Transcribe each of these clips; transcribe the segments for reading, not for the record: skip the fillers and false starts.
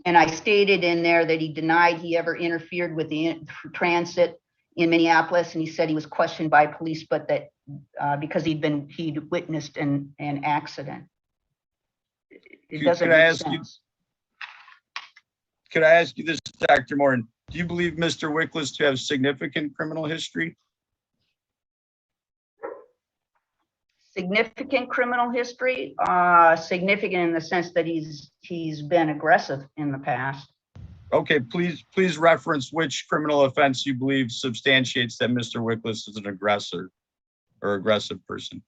And I stated in there that he denied he ever interfered with the transit in Minneapolis, and he said he was questioned by police, but that because he'd witnessed an accident. It doesn't make sense. Could I ask you this, Dr. Morton? Do you believe Mr. Wickless to have significant criminal history? Significant criminal history, significant in the sense that he's been aggressive in the past. Okay, please reference which criminal offense you believe substantiates that Mr. Wickless is an aggressor or aggressive person.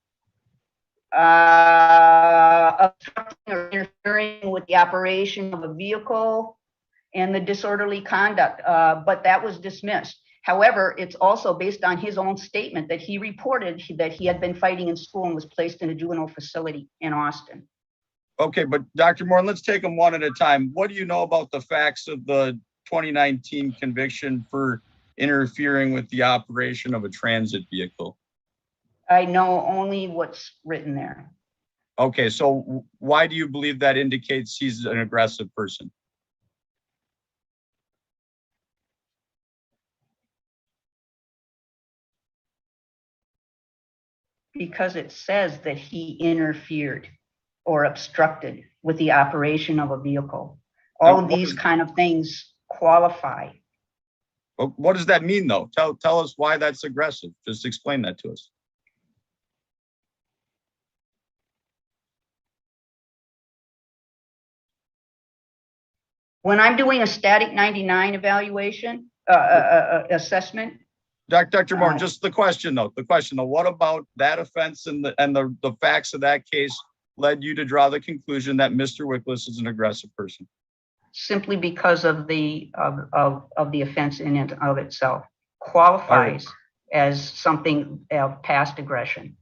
Obstructing or interfering with the operation of a vehicle and the disorderly conduct, but that was dismissed. However, it's also based on his own statement that he reported that he had been fighting in school and was placed in a juvenile facility in Austin. Okay, but Dr. Morton, let's take them one at a time. What do you know about the facts of the 2019 conviction for interfering with the operation of a transit vehicle? I know only what's written there. Okay, so why do you believe that indicates he's an aggressive person? Because it says that he interfered or obstructed with the operation of a vehicle. All of these kind of things qualify. What does that mean, though? Tell us why that's aggressive. Just explain that to us. When I'm doing a static 99 evaluation, assessment. Dr. Morton, just the question though, what about that offense and the facts of that case led you to draw the conclusion that Mr. Wickless is an aggressive person? Simply because of the offense in and of itself qualifies as something of past aggression.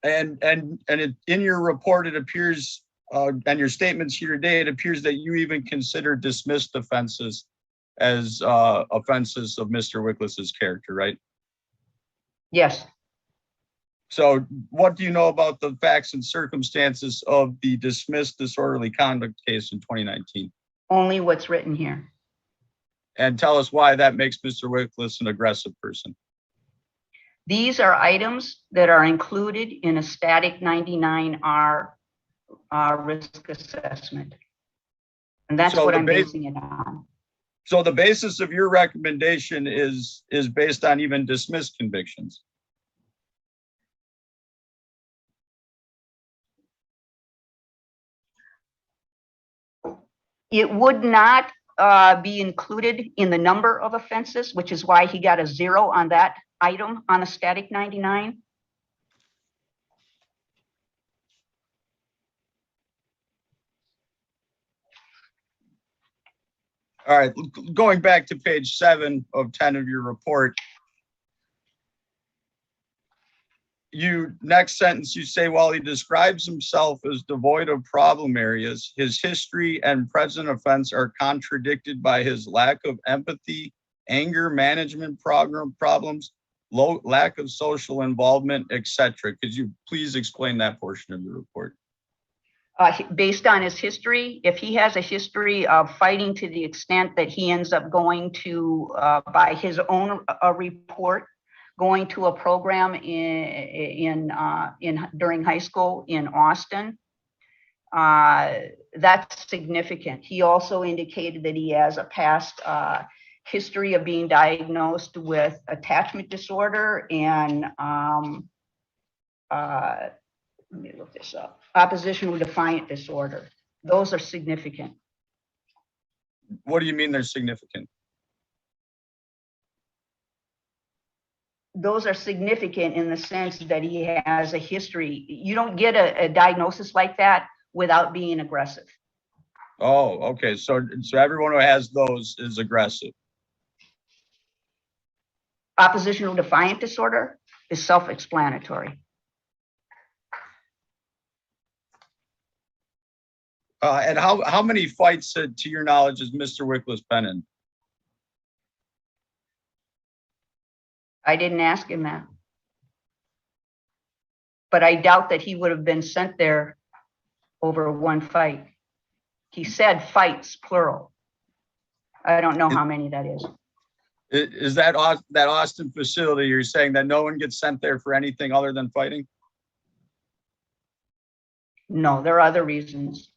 And in your report, it appears, and your statements here today, it appears that you even consider dismissed offenses as offenses of Mr. Wickless's character, right? Yes. So what do you know about the facts and circumstances of the dismissed disorderly conduct case in 2019? Only what's written here. And tell us why that makes Mr. Wickless an aggressive person. These are items that are included in a static 99R risk assessment. And that's what I'm basing it on. So the basis of your recommendation is based on even dismissed convictions. It would not be included in the number of offenses, which is why he got a 0 on that item on a static 99. All right, going back to page 7 of 10 of your report, next sentence, you say, while he describes himself as devoid of problem areas, his history and present offense are contradicted by his lack of empathy, anger management problems, lack of social involvement, etc. Could you please explain that portion of your report? Based on his history, if he has a history of fighting to the extent that he ends up going to, by his own report, going to a program during high school in Austin, that's significant. He also indicated that he has a past history of being diagnosed with attachment disorder and let me look this up. Oppositional defiant disorder. Those are significant. What do you mean they're significant? Those are significant in the sense that he has a history. You don't get a diagnosis like that without being aggressive. Oh, okay. So everyone who has those is aggressive. Oppositional defiant disorder is self-explanatory. And how many fights, to your knowledge, has Mr. Wickless been in? I didn't ask him that. But I doubt that he would have been sent there over one fight. He said fights, plural. I don't know how many that is. Is that Austin facility, you're saying that no one gets sent there for anything other than fighting? No, there are other reasons.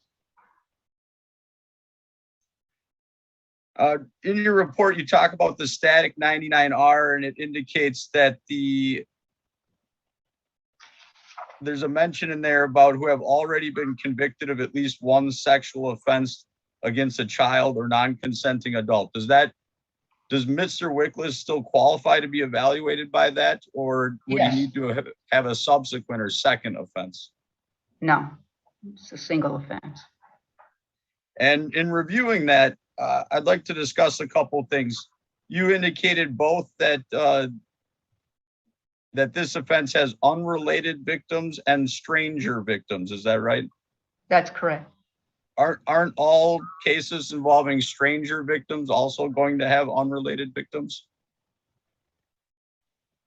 In your report, you talk about the static 99R, and it indicates that there's a mention in there about who have already been convicted of at least one sexual offense against a child or non-consenting adult. Does Mr. Wickless still qualify to be evaluated by that, or would Yes. he need to have a subsequent or second offense? No, it's a single offense. And in reviewing that, I'd like to discuss a couple things. You indicated both that that this offense has unrelated victims and stranger victims. Is that right? That's correct. Aren't all cases involving stranger victims also going to have unrelated victims?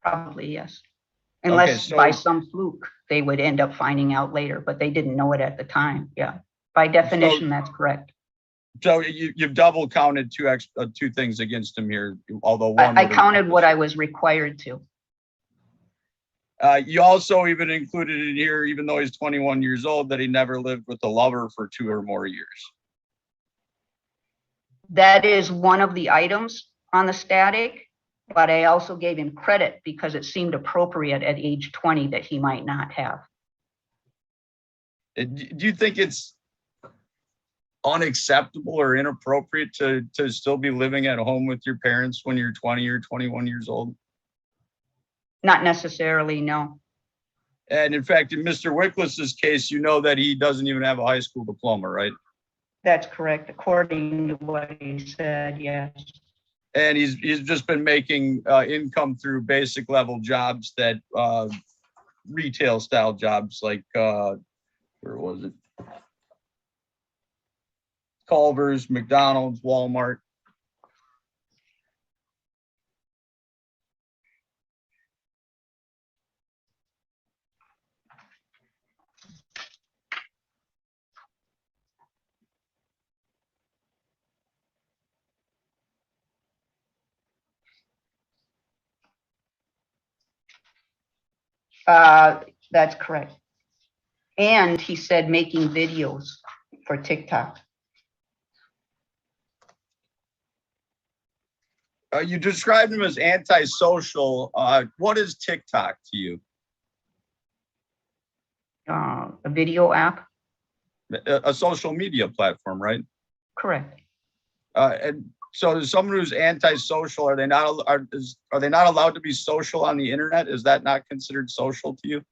Probably, yes. Unless so- by some fluke, they would end up finding out later, but they didn't know it at the time. Yeah, by definition, that's correct. So you've double counted two things against him here, although one. I counted what I was required to. You also even included in here, even though he's 21 years old, that he never lived with a lover for 2 or more years. That is one of the items on the static, but I also gave him credit because it seemed appropriate at age 20 that he might not have. Do you think it's unacceptable or inappropriate to still be living at home with your parents when you're 20 or 21 years old? Not necessarily, no. And in fact, in Mr. Wickless's case, you know that he doesn't even have a high school diploma, right? That's correct, according to what he said, yes. And he's just been making income through basic level jobs, that retail style jobs, like where was it? Culver's, McDonald's, Walmart. That's correct. And he said making videos for TikTok. You described him as antisocial. What is TikTok to you? A video app? A social media platform, right? Correct. And so, someone who's antisocial, are they not allowed to be social on the internet? Is that not considered social to you?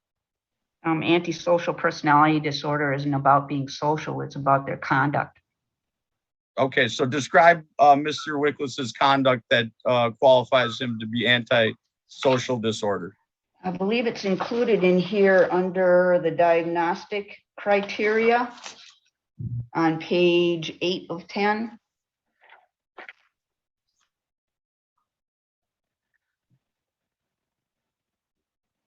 Antisocial personality disorder isn't about being social, it's about their conduct. Okay, so describe Mr. Wickless's conduct that qualifies him to be antisocial disorder. I believe it's included in here under the diagnostic criteria on page 8 of 10.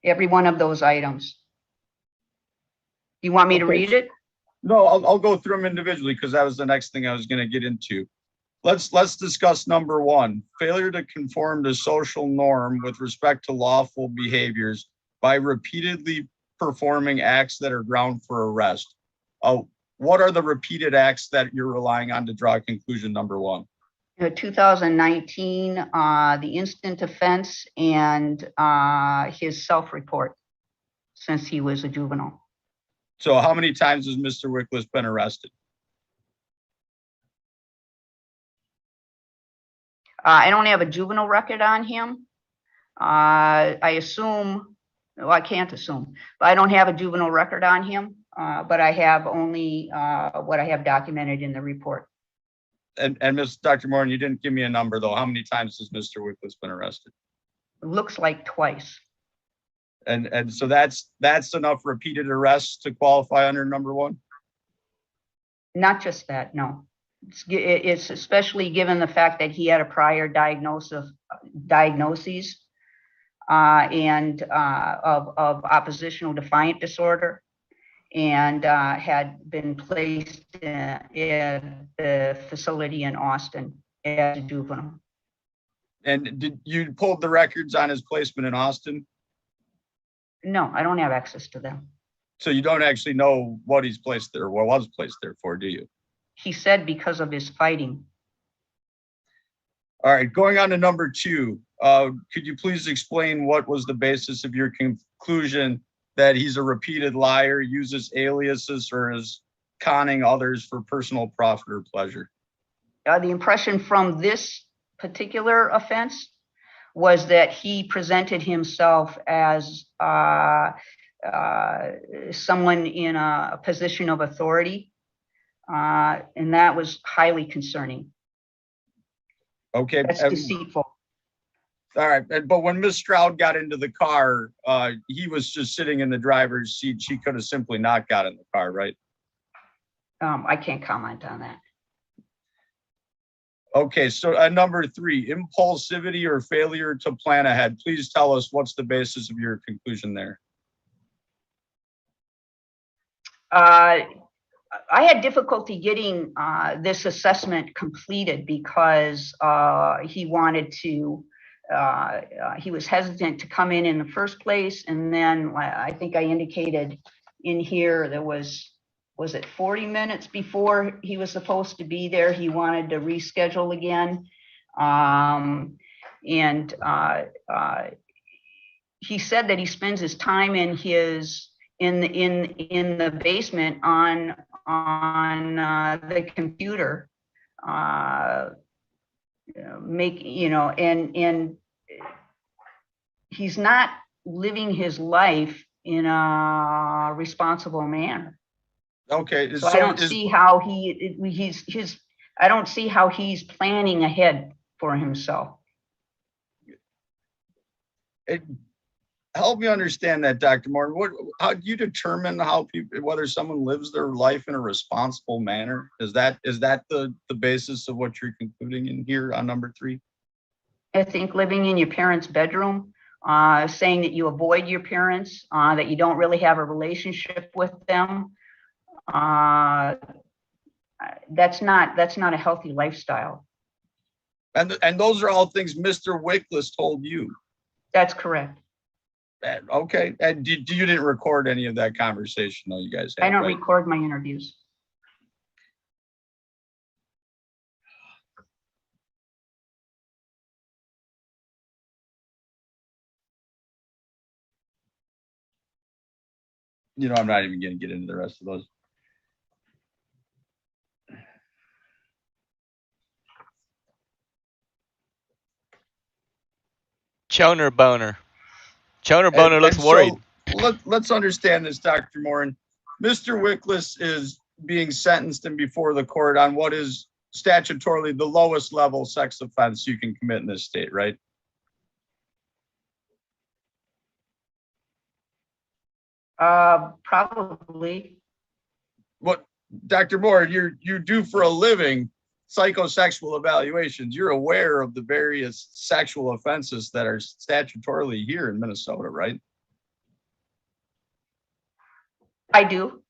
Every one of those items. You want me to read it? No, I'll go through them individually because that was the next thing I was going to get into. Let's discuss number 1, failure to conform to social norm with respect to lawful behaviors by repeatedly performing acts that are ground for arrest. What are the repeated acts that you're relying on to draw conclusion number 1? 2019, the instant offense and his self-report since he was a juvenile. So how many times has Mr. Wickless been arrested? I don't have a juvenile record on him. I assume, well, I can't assume, but I don't have a juvenile record on him, but I have only what I have documented in the report. And Dr. Moran, you didn't give me a number though. How many times has Mr. Wickless been arrested? It looks like twice. And so that's enough repeated arrests to qualify under number 1? Not just that, no. It's especially given the fact that he had a prior diagnoses and of oppositional defiant disorder and had been placed in the facility in Austin as a juvenile. And did you pulled the records on his placement in Austin? No, I don't have access to them. So you don't actually know what he's placed there, what was placed there for, do you? He said because of his fighting. All right, going on to number 2, could you please explain what was the basis of your conclusion that he's a repeated liar, uses aliases, or is conning others for personal profit or pleasure? The impression from this particular offense was that he presented himself as someone in a position of authority, and that was highly concerning. Okay. That's deceitful. All right, but when Ms. Stroud got into the car, he was just sitting in the driver's seat. She could have simply not got in the car, right? I can't comment on that. Okay, so number 3, impulsivity or failure to plan ahead. Please tell us what's the basis of your conclusion there. I had difficulty getting this assessment completed because he wanted to, he was hesitant to come in the first place. And then I think I indicated in here, there was it 40 minutes before he was supposed to be there? He wanted to reschedule again. He said that he spends his time in the basement on the computer, and he's not living his life in a responsible manner. Okay, so I don't see how I don't see how he's planning ahead for himself. Help me understand that, Dr. Morton. How do you determine whether someone lives their life in a responsible manner? Is that the basis of what you're concluding in here on number 3? I think living in your parents' bedroom, saying that you avoid your parents, that you don't really have a relationship with them, that's not a healthy lifestyle. And those are all things Mr. Wickless told you. That's correct. Okay, and you didn't record any of that conversation, though, you guys had, I don't right? record my interviews. I'm not even going to get into the rest of those. Choner Boner. Choner Boner looks worried. So let's understand this, Dr. Morin. Mr. Wickless is being sentenced and before the court on what is statutorily the lowest level sex offense you can commit in this state, right? Probably. What, Dr. Morin, you do for a living psychosexual evaluations. You're aware of the various sexual offenses that are statutorily here in Minnesota, right? I do.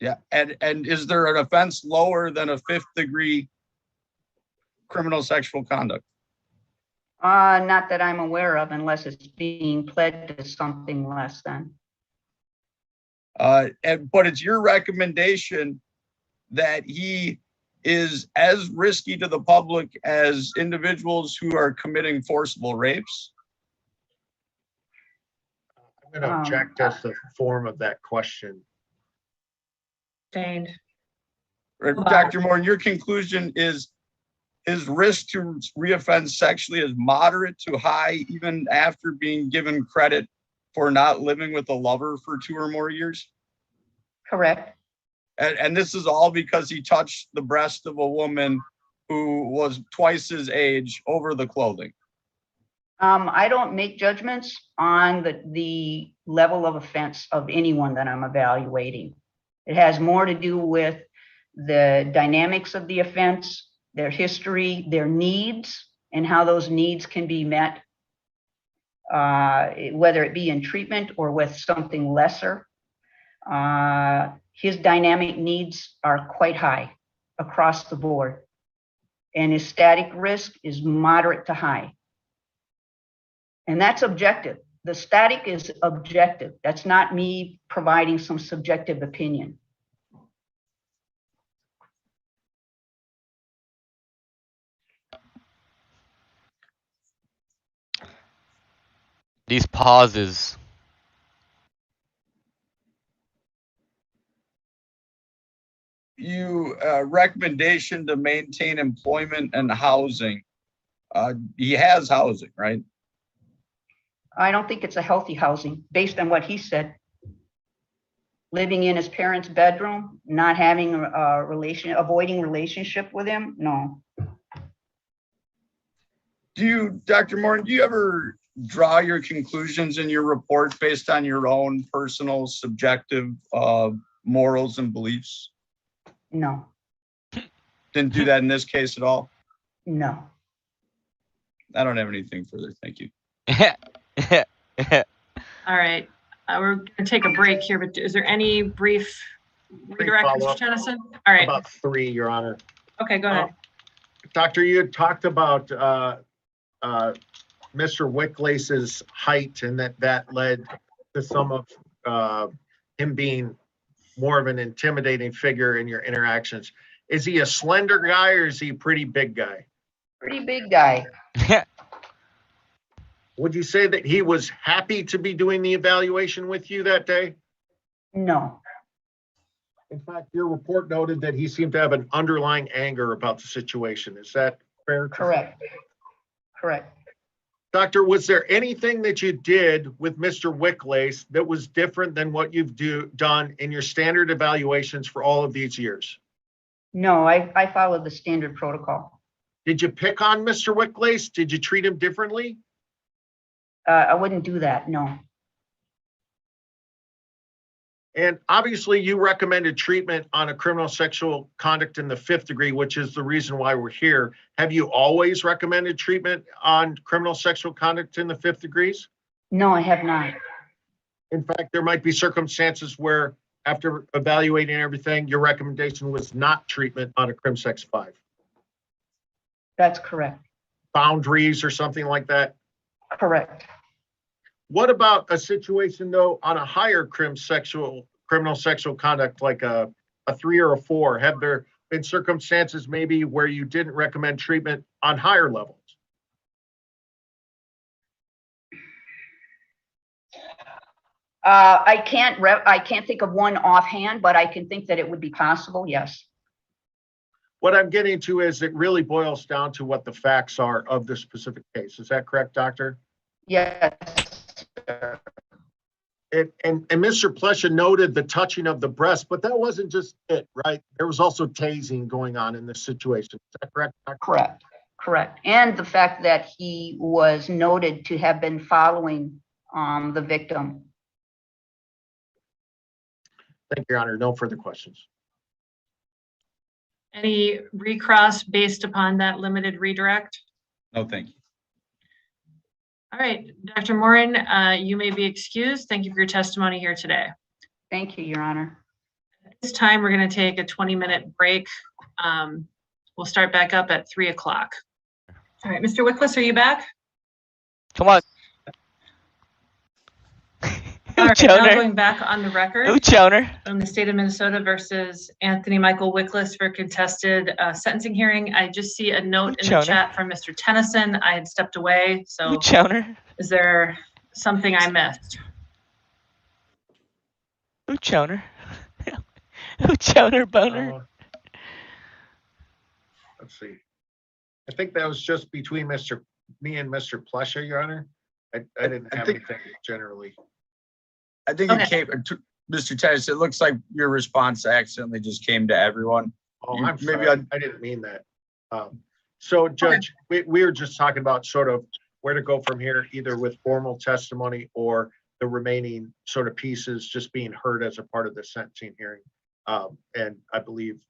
Yeah, and is there an offense lower than a 5th degree criminal sexual conduct? Not that I'm aware of, unless it's being pled to something less than. But it's your recommendation that he is as risky to the public as individuals who are committing forcible rapes? I'm going to object as the form of that question. Sustained. Dr. Moore, your conclusion is his risk to reoffend sexually is moderate to high, even after being given credit for not living with a lover for 2 or more years? Correct. And this is all because he touched the breast of a woman who was twice his age over the clothing. I don't make judgments on the level of offense of anyone that I'm evaluating. It has more to do with the dynamics of the offense, their history, their needs, and how those needs can be met, whether it be in treatment or with something lesser. His dynamic needs are quite high across the board, and his static risk is moderate to high. And that's objective. The static is objective. That's not me providing some subjective opinion. These pauses. You recommendation to maintain employment and housing. He has housing, right? I don't think it's a healthy housing based on what he said. Living in his parents' bedroom, not having a avoiding relationship with him, no. Do you, Dr. Morton, do you ever draw your conclusions in your report based on your own personal subjective morals and beliefs? No, Didn't do that in this case at all? no. I don't have anything further. Thank you. All right, we're gonna take a break here, but is there any brief redirect, Mr. follow-up. Tennyson? All right, About 3, Your Honor. okay, go ahead. Doctor, you had talked about Mr. Wicklace's height and that led to some of him being more of an intimidating figure in your interactions. Is he a slender guy or is he a pretty big guy? Pretty big guy. Would you say that he was happy to be doing the evaluation with you that day? No, In fact, your report noted that he seemed to have an underlying anger about the situation. Is that fair? correct. Correct. Doctor, was there anything that you did with Mr. Wicklace that was different than what you've done in your standard evaluations for all of these years? No, I followed the standard protocol. Did you pick on Mr. Wicklace? Did you treat him differently? I wouldn't do that, no. And obviously you recommended treatment on a criminal sexual conduct in the 5th degree, which is the reason why we're here. Have you always recommended treatment on criminal sexual conduct in the 5th degrees? No, I have not. In fact, there might be circumstances where after evaluating everything, your recommendation was not treatment on a crim sex 5. That's correct. Boundaries or something like that. Correct. What about a situation though on a higher criminal sexual conduct like a 3 or a 4? Have there been circumstances maybe where you didn't recommend treatment on higher levels? I can't think of one offhand, but I can think that it would be possible, yes. What I'm getting to is it really boils down to what the facts are of this specific case. Is that correct, doctor? Yes. And Mr. Plesha noted the touching of the breast, but that wasn't just it, right? There was also tasing going on in this situation. Is that correct, doctor? Correct. Correct. And the fact that he was noted to have been following the victim. Thank you, Your Honor. No further questions. Any recross based upon that limited redirect? No, thank you. All right, Dr. Morin, you may be excused. Thank you for your testimony here today. Thank you, Your Honor. At this time, we're going to take a 20-minute break. We'll start back up at 3 o'clock. All right, Mr. Wickless, are you back? Come on. All right, now Choner. going back on the record. Ooh, Choner. From the state of Minnesota versus Anthony Michael Wickless for contested sentencing hearing. I just see a note in the chat from Mr. Tennyson. I had stepped away, so Ooh, Choner. is there something I missed? Ooh, Choner. Ooh, Choner boner. Let's see. I think that was just between me and Mr. Plesha, Your Honor. I didn't have anything generally. I think it came, Mr. Titus, it looks like your response accidentally just came to everyone. Oh, You- I'm maybe sorry. I didn't mean that. So Judge, we were just talking about sort of where to go from here, either with formal testimony or the remaining sort of pieces just being heard as a part of the sentencing hearing. And I believe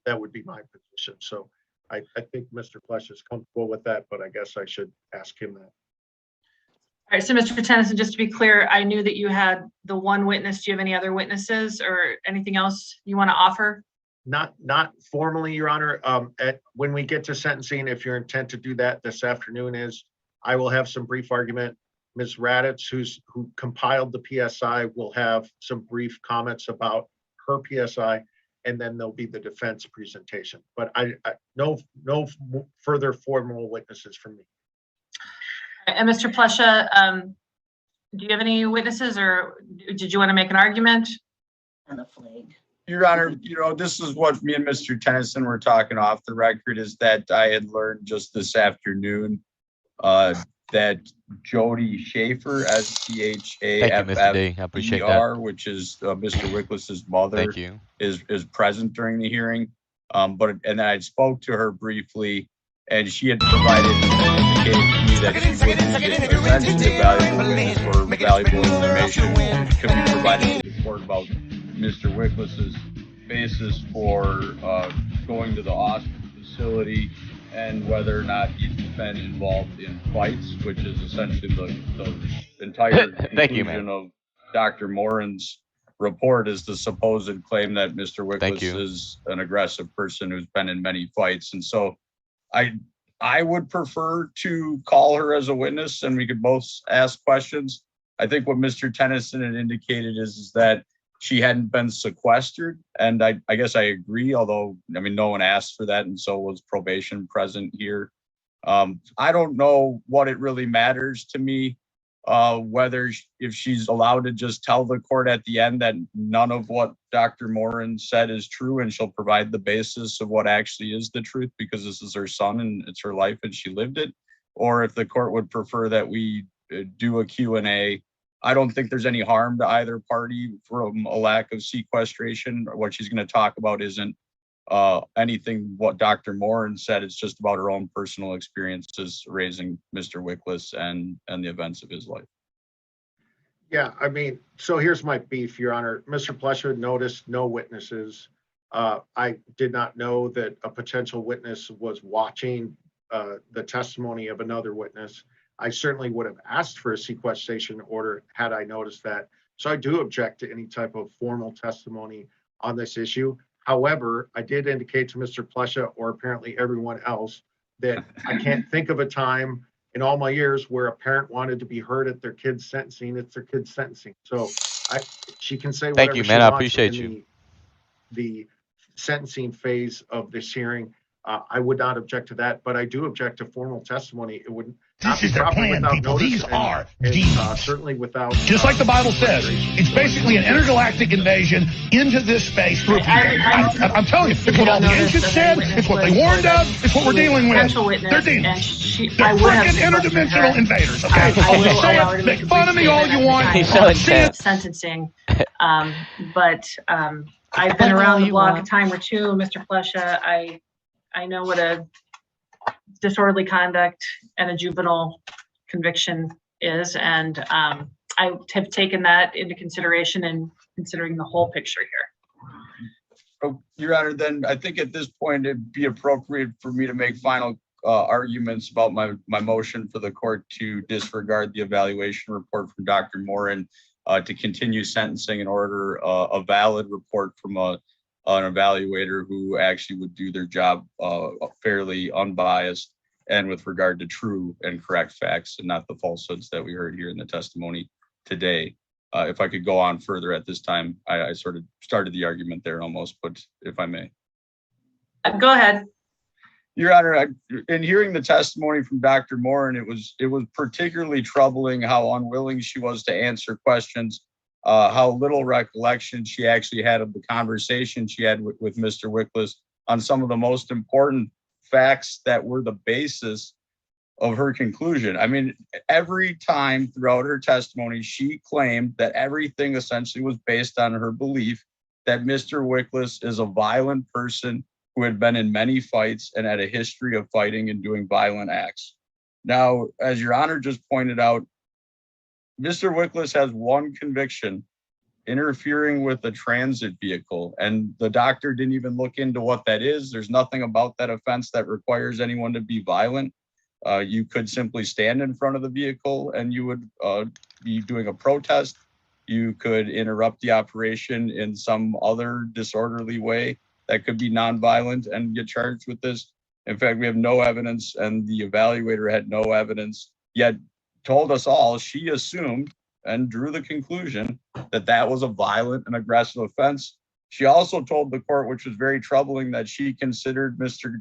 that would be my position. So I think Mr. Flesh is comfortable with that, but I guess I should ask him that. All right, so Mr. Tennyson, just to be clear, I knew that you had the one witness. Do you have any other witnesses or anything else you want to offer? Not formally, Your Honor. When we get to sentencing, if your intent to do that this afternoon is, I will have some brief argument. Ms. Raditz, who compiled the PSI, will have some brief comments about her PSI, and then there'll be the defense presentation. But I no further formal witnesses from me. And Mr. Plesha, do you have any witnesses, or did you want to make an argument? On the flag. Your Honor, this is what me and Mr. Tennyson were talking off the record, is that I had learned just this afternoon that Jody Schaefer, S-C-H-A-F-F-E-R, which is Mr. Wickless's mother, Thank you. is present during the hearing. And then I spoke to her briefly, and she had provided indicated to me that she would be essentially a valuable witness or valuable information could be provided to the court about Mr. Wickless's basis for going to the Austin facility and whether or not he's been involved in fights, which is essentially the entire conclusion of Dr. Morin's report, is the supposed claim that Mr. Wickless is an aggressive person who's been in many fights. And so I would prefer to call her as a witness and we could both ask questions. I think what Mr. Tennyson had indicated is that she hadn't been sequestered. And I guess I agree, although, I mean, no one asked for that. And so was probation present here. I don't know what it really matters to me, if she's allowed to just tell the court at the end that none of what Dr. Morin said is true, and she'll provide the basis of what actually is the truth because this is her son and it's her life and she lived it. Or if the court would prefer that we do a Q&A. I don't think there's any harm to either party from a lack of sequestration. What she's going to talk about isn't anything what Dr. Morin said. It's just about her own personal experiences raising Mr. Wickless and the events of his life. Yeah, I mean, so here's my beef, Your Honor. Mr. Plesha noticed no witnesses. I did not know that a potential witness was watching the testimony of another witness. I certainly would have asked for a sequestration order had I noticed that. So I do object to any type of formal testimony on this issue. However, I did indicate to Mr. Plesha, or apparently everyone else, that I can't think of a time in all my years where a parent wanted to be heard at their kid's sentencing. It's their kid's sentencing. So she can say whatever Thank you, she man. I wants appreciate in you. The sentencing phase of this hearing. I would not object to that, but I do object to formal testimony. It would not be proper without notice. These are demons. Certainly without. Just like the Bible says, it's basically an intergalactic invasion into this space. I'm telling you, it's what all the ancients said. It's what they warned of. It's what we're dealing with. They're demons. They're freaking interdimensional invaders. Okay, say it. Make fun of me all you want. Sentencing, but I've been around the block a time or two, Mr. Plesha. I know what a disorderly conduct and a juvenile conviction is, and I have taken that into consideration in considering the whole picture here. Oh, Your Honor, then I think at this point it'd be appropriate for me to make final arguments about my motion for the court to disregard the evaluation report from Dr. Morin, to continue sentencing and order a valid report from an evaluator who actually would do their job fairly unbiased and with regard to true and correct facts and not the falsehoods that we heard here in the testimony today. If I could go on further at this time, I sort of started the argument there almost, but if I may. Go ahead. Your Honor, in hearing the testimony from Dr. Morin, it was particularly troubling how unwilling she was to answer questions, how little recollection she actually had of the conversation she had with Mr. Wickless on some of the most important facts that were the basis of her conclusion. I mean, every time throughout her testimony, she claimed that everything essentially was based on her belief that Mr. Wickless is a violent person who had been in many fights and had a history of fighting and doing violent acts. Now, as Your Honor just pointed out, Mr. Wickless has one conviction: interfering with a transit vehicle. And the doctor didn't even look into what that is. There's nothing about that offense that requires anyone to be violent. You could simply stand in front of the vehicle and you would be doing a protest. You could interrupt the operation in some other disorderly way that could be nonviolent and get charged with this. In fact, we have no evidence, and the evaluator had no evidence, yet told us all she assumed and drew the conclusion that that was a violent and aggressive offense. She also told the court, which was very troubling, that she considered Mr.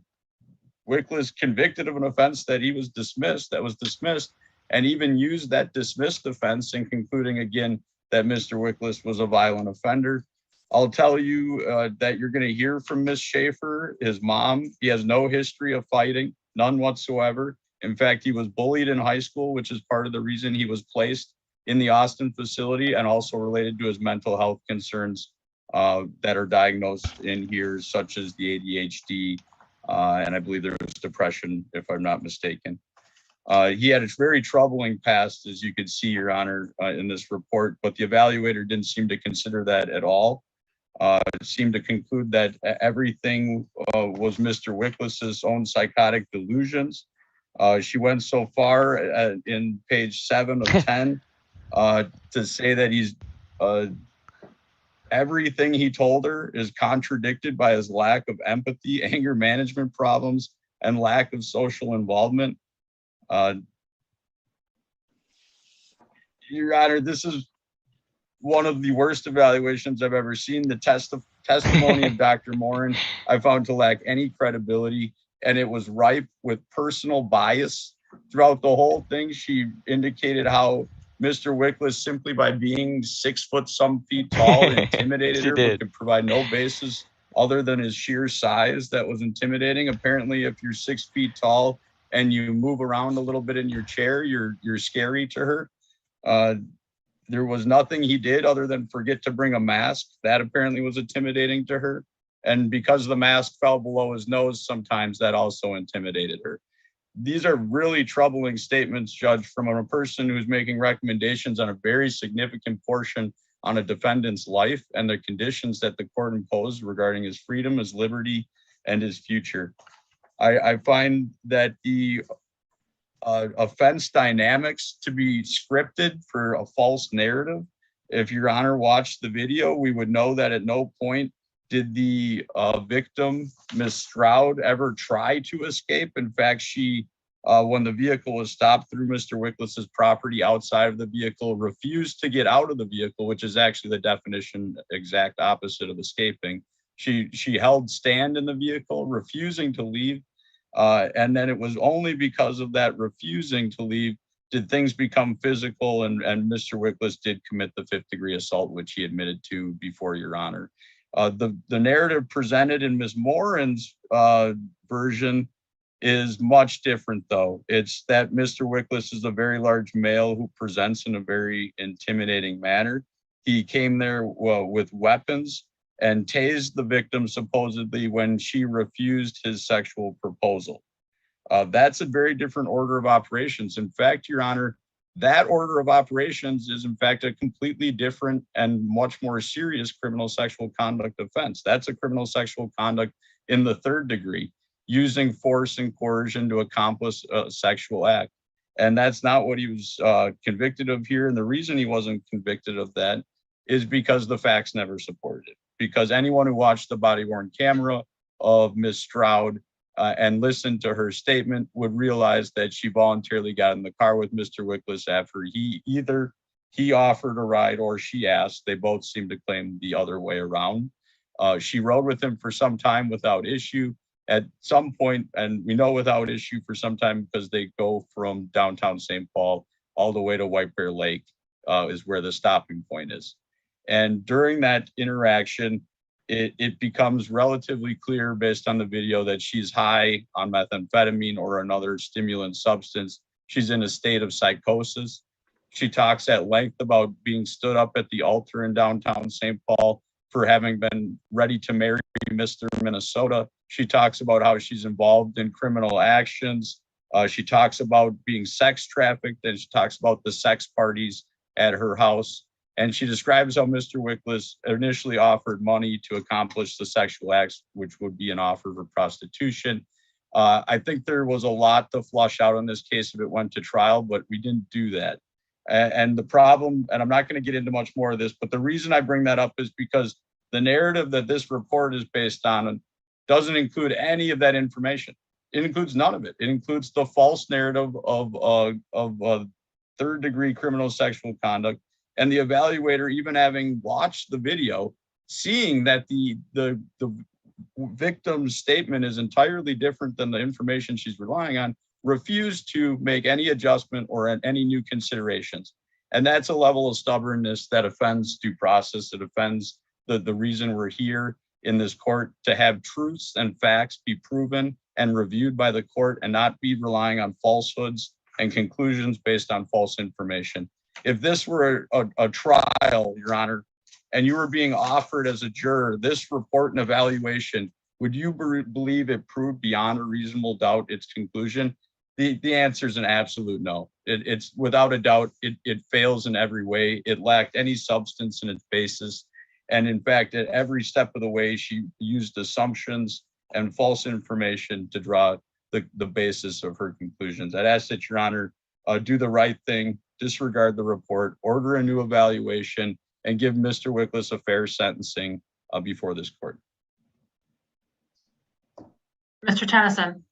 Wickless convicted of an offense that was dismissed, and even used that dismissed offense in concluding again that Mr. Wickless was a violent offender. I'll tell you that you're going to hear from Ms. Schaefer, his mom. He has no history of fighting, none whatsoever. In fact, he was bullied in high school, which is part of the reason he was placed in the Austin facility, and also related to his mental health concerns that are diagnosed in here, such as the ADHD, and I believe there was depression, if I'm not mistaken. He had a very troubling past, as you could see, Your Honor, in this report, but the evaluator didn't seem to consider that at all. It seemed to conclude that everything was Mr. Wickless's own psychotic delusions. She went so far in page 7 of 10 to say that he's everything he told her is contradicted by his lack of empathy, anger management problems, and lack of social involvement. Your Honor, this is one of the worst evaluations I've ever seen. The testimony of Dr. Morin I found to lack any credibility, and it was ripe with personal bias. Throughout the whole thing, she indicated how Mr. Wickless, simply by being 6 foot some feet tall, intimidated her, but could provide no basis other than his sheer size that was intimidating. Apparently, if you're 6 feet tall and you move around a little bit in your chair, you're scary to her. There was nothing he did other than forget to bring a mask. That apparently was intimidating to her. And because the mask fell below his nose, sometimes that also intimidated her. These are really troubling statements, Judge, from a person who's making recommendations on a very significant portion on a defendant's life and the conditions that the court imposed regarding his freedom, his liberty, and his future. I find that the offense dynamics to be scripted for a false narrative. If Your Honor watched the video, we would know that at no point did the victim, Ms. Stroud, ever try to escape. In fact, she, when the vehicle was stopped through Mr. Wickless's property outside of the vehicle, refused to get out of the vehicle, which is actually the definition exact opposite of escaping. She held stand in the vehicle, refusing to leave. And then it was only because of that refusing to leave did things become physical, and Mr. Wickless did commit the 5th-degree assault, which he admitted to before Your Honor. The narrative presented in Ms. Morin's version is much different, though. It's that Mr. Wickless is a very large male who presents in a very intimidating manner. He came there with weapons and tased the victim supposedly when she refused his sexual proposal. That's a very different order of operations. In fact, Your Honor, that order of operations is in fact a completely different and much more serious criminal sexual conduct offense. That's a criminal sexual conduct in the 3rd degree, using force and coercion to accomplish a sexual act. And that's not what he was convicted of here. And the reason he wasn't convicted of that is because the facts never supported it. Because anyone who watched the body-worn camera of Ms. Stroud and listened to her statement would realize that she voluntarily got in the car with Mr. Wickless after either he offered a ride or she asked. They both seem to claim the other way around. She rode with him for some time without issue. At some point, and we know without issue for some time because they go from downtown St. Paul all the way to White Bear Lake is where the stopping point is. And during that interaction, it becomes relatively clear based on the video that she's high on methamphetamine or another stimulant substance. She's in a state of psychosis. She talks at length about being stood up at the altar in downtown St. Paul for having been ready to marry Mr. Minnesota. She talks about how she's involved in criminal actions. She talks about being sex trafficked, and she talks about the sex parties at her house. And she describes how Mr. Wickless initially offered money to accomplish the sexual acts, which would be an offer for prostitution. I think there was a lot to flush out in this case if it went to trial, but we didn't do that. And the problem, and I'm not going to get into much more of this, but the reason I bring that up is because the narrative that this report is based on doesn't include any of that information. It includes none of it. It includes the false narrative of third-degree criminal sexual conduct, and the evaluator even having watched the video, seeing that the victim's statement is entirely different than the information she's relying on, refused to make any adjustment or any new considerations. And that's a level of stubbornness that offends due process. It offends the reason we're here in this court, to have truths and facts be proven and reviewed by the court and not be relying on falsehoods and conclusions based on false information. If this were a trial, Your Honor, and you were being offered as a juror this report and evaluation, would you believe it proved beyond a reasonable doubt its conclusion? The answer is an absolute no. It's without a doubt, it fails in every way. It lacked any substance in its basis. And in fact, at every step of the way, she used assumptions and false information to draw the basis of her conclusions. I'd ask that Your Honor do the right thing, disregard the report, order a new evaluation, and give Mr. Wickless a fair sentencing before this court. Mr. Tennyson.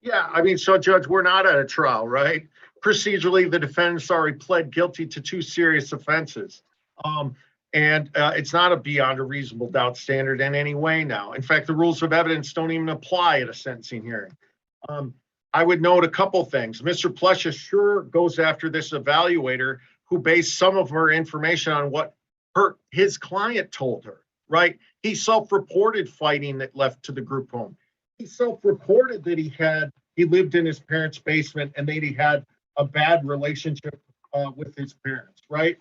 Yeah, I mean, so Judge, we're not at a trial, right? Procedurally, the defendant's already pled guilty to 2 serious offenses. And it's not a beyond a reasonable doubt standard in any way now. In fact, the rules of evidence don't even apply at a sentencing hearing. I would note a couple things. Mr. Plesha sure goes after this evaluator who based some of her information on what his client told her, right? He self-reported fighting that left to the group home. He self-reported that he lived in his parents' basement and that he had a bad relationship with his parents, right?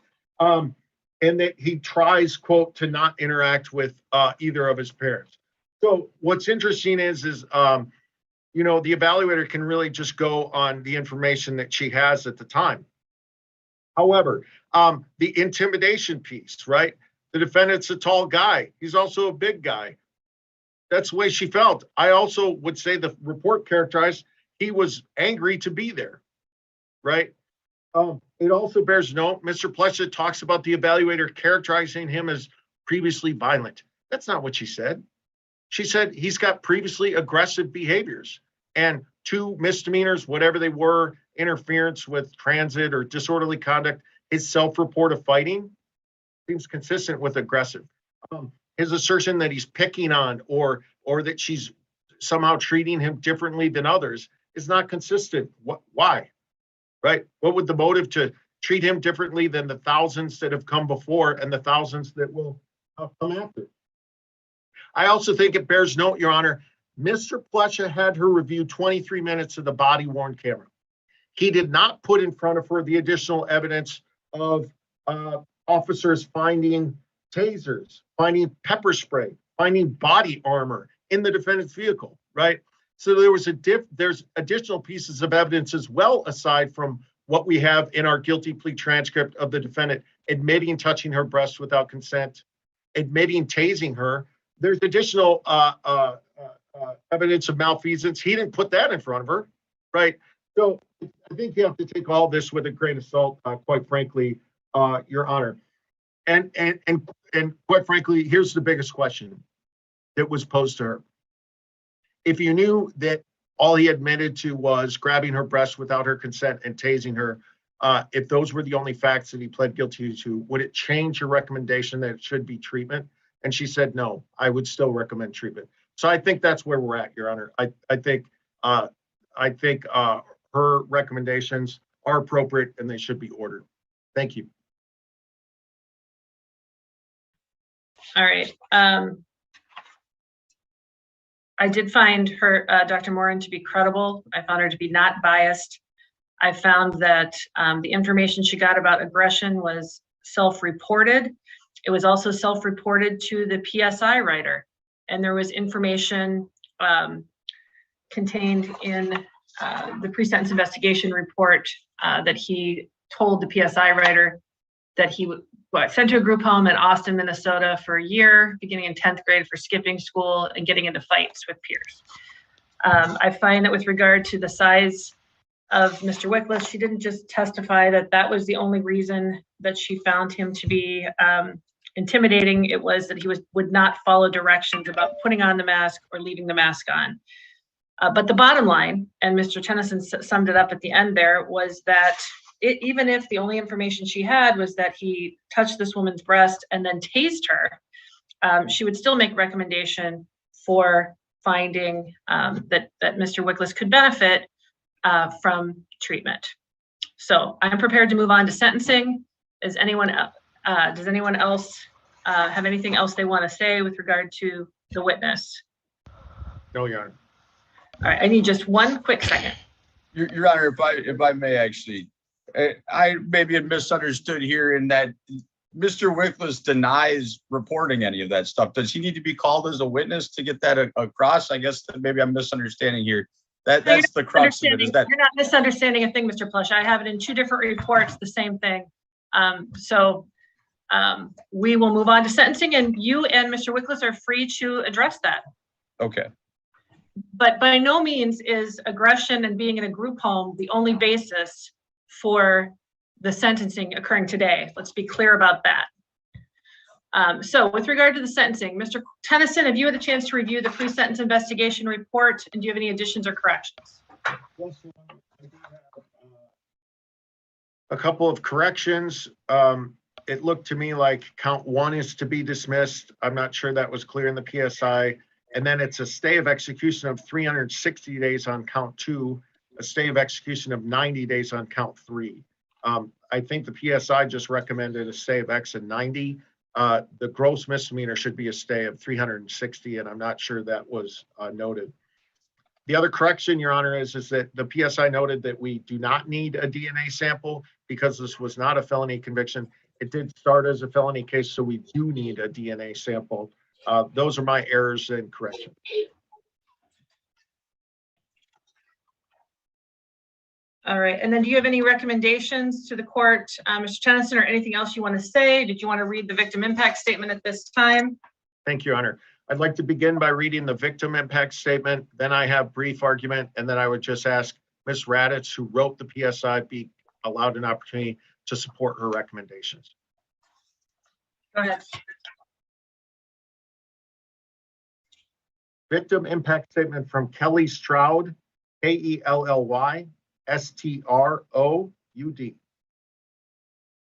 And that he tries, quote, to not interact with either of his parents. So what's interesting is you know, the evaluator can really just go on the information that she has at the time. However, the intimidation piece, right? The defendant's a tall guy. He's also a big guy. That's the way she felt. I also would say the report characterized he was angry to be there, right? It also bears note, Mr. Plesha talks about the evaluator characterizing him as previously violent. That's not what she said. She said he's got previously aggressive behaviors and 2 misdemeanors, whatever they were, interference with transit or disorderly conduct. His self-report of fighting seems consistent with aggressive. His assertion that he's picking on or that she's somehow treating him differently than others is not consistent. Why? Right? What would the motive to treat him differently than the thousands that have come before and the thousands that will come after? I also think it bears note, Your Honor, Mr. Plesha had her review 23 minutes of the body-worn camera. He did not put in front of her the additional evidence of officers finding tasers, finding pepper spray, finding body armor in the defendant's vehicle, right? So there's additional pieces of evidence as well, aside from what we have in our guilty plea transcript of the defendant admitting touching her breast without consent, admitting tasing her. There's additional evidence of malfeasance. He didn't put that in front of her, right? So I think you have to take all this with a grain of salt, quite frankly, Your Honor. And quite frankly, here's the biggest question that was posed to her. If you knew that all he admitted to was grabbing her breast without her consent and tasing her, if those were the only facts that he pled guilty to, would it change your recommendation that it should be treatment? And she said, no, I would still recommend treatment. So I think that's where we're at, Your Honor. I think her recommendations are appropriate and they should be ordered. Thank you. All right. I did find her, Dr. Morin, to be credible. I found her to be not biased. I found that the information she got about aggression was self-reported. It was also self-reported to the PSI writer. And there was information contained in the pre-sentence investigation report that he told the PSI writer that he sent to a group home in Austin, Minnesota for a year, beginning in 10th grade for skipping school and getting into fights with peers. I find that with regard to the size of Mr. Wickless, she didn't just testify that that was the only reason that she found him to be intimidating. It was that he would not follow directions about putting on the mask or leaving the mask on. But the bottom line, and Mr. Tennyson summed it up at the end there, was that even if the only information she had was that he touched this woman's breast and then tased her, she would still make recommendation for finding that Mr. Wickless could benefit from treatment. So I'm prepared to move on to sentencing. Does anyone else have anything else they want to say with regard to the witness? No, Your Honor. All right, I need just one quick second. Your Honor, if I may actually, I maybe had misunderstood here in that Mr. Wickless denies reporting any of that stuff. Does he need to be called as a witness to get that across? I guess that maybe I'm misunderstanding here. That's the crux of it. Is that you're not misunderstanding a thing, Mr. Plush. I have it in two different reports, the same thing. We will move on to sentencing, and you and Mr. Wickless are free to address that. okay? But by no means is aggression and being in a group home the only basis for the sentencing occurring today. Let's be clear about that. So with regard to the sentencing, Mr. Tennyson, have you had a chance to review the pre-sentence investigation report, and do you have any additions or corrections? Yes, Your Honor. I do have a couple of corrections. It looked to me like count 1 is to be dismissed. I'm not sure that was clear in the PSI. And then it's a stay of execution of 360 days on count 2, a stay of execution of 90 days on count 3. I think the PSI just recommended a stay of X and 90. The gross misdemeanor should be a stay of 360, and I'm not sure that was noted. The other correction, Your Honor, is that the PSI noted that we do not need a DNA sample because this was not a felony conviction. It did start as a felony case, so we do need a DNA sample. Those are my errors and corrections. All right, and then do you have any recommendations to the court, Mr. Tennyson, or anything else you want to say? Did you want to read the victim impact statement at this time? Thank you, Your Honor. I'd like to begin by reading the victim impact statement. Then I have brief argument, and then I would just ask Ms. Raditz, who wrote the PSI, be allowed an opportunity to support her recommendations. Go ahead. Victim impact statement from Kelly Stroud, Kelly Stroud.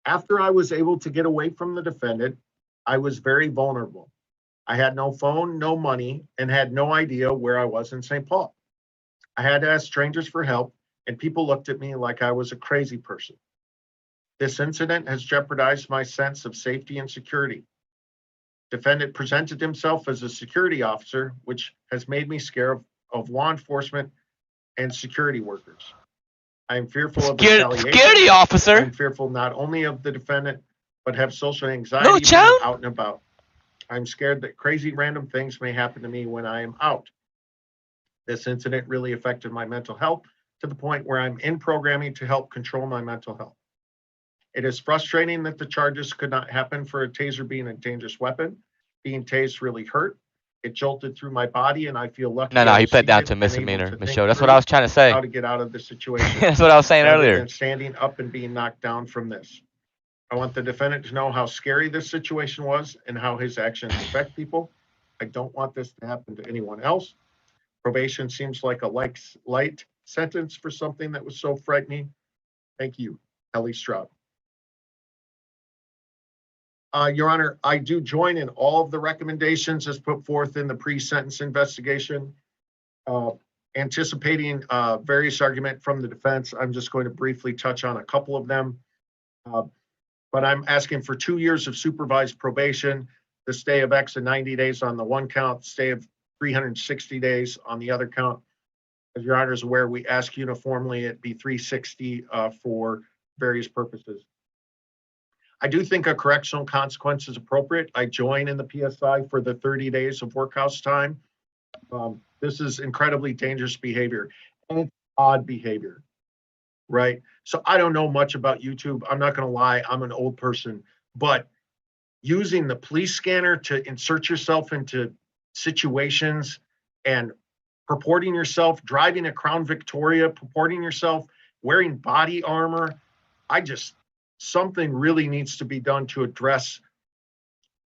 After I was able to get away from the defendant, I was very vulnerable. I had no phone, no money, and had no idea where I was in St. Paul. I had to ask strangers for help, and people looked at me like I was a crazy person. This incident has jeopardized my sense of safety and security. Defendant presented himself as a security officer, which has made me scared of law enforcement and security workers. I am fearful of retaliation. Security officer. I'm fearful not only of the defendant, but have social anxiety No, when child. I'm out and about. I'm scared that crazy random things may happen to me when I am out. This incident really affected my mental health to the point where I'm in programming to help control my mental health. It is frustrating that the charges could not happen for a taser being a dangerous weapon. Being tased really hurt. It jolted through my body, and I feel lucky. No, I he was put down seated to and able misdemeanor, to Miss think Show. That's what through I was trying to say. how to get out of the situation. That's what I was saying rather earlier. than standing up and being knocked down from this. I want the defendant to know how scary this situation was and how his actions affect people. I don't want this to happen to anyone else. Probation seems like a light sentence for something that was so frightening. Thank you, Kelly Stroud. Your Honor, I do join in all of the recommendations as put forth in the pre-sentence investigation. Anticipating various argument from the defense, I'm just going to briefly touch on a couple of them. But I'm asking for 2 years of supervised probation, the stay of X and 90 days on the one count, stay of 360 days on the other count. As Your Honor is aware, we ask uniformly it be 360 for various purposes. I do think a correctional consequence is appropriate. I join in the PSI for the 30 days of workhouse time. This is incredibly dangerous behavior, and it's odd behavior, right? So I don't know much about YouTube. I'm not going to lie. I'm an old person, but using the police scanner to insert yourself into situations and purporting yourself, driving a Crown Victoria, purporting yourself, wearing body armor. Something really needs to be done to address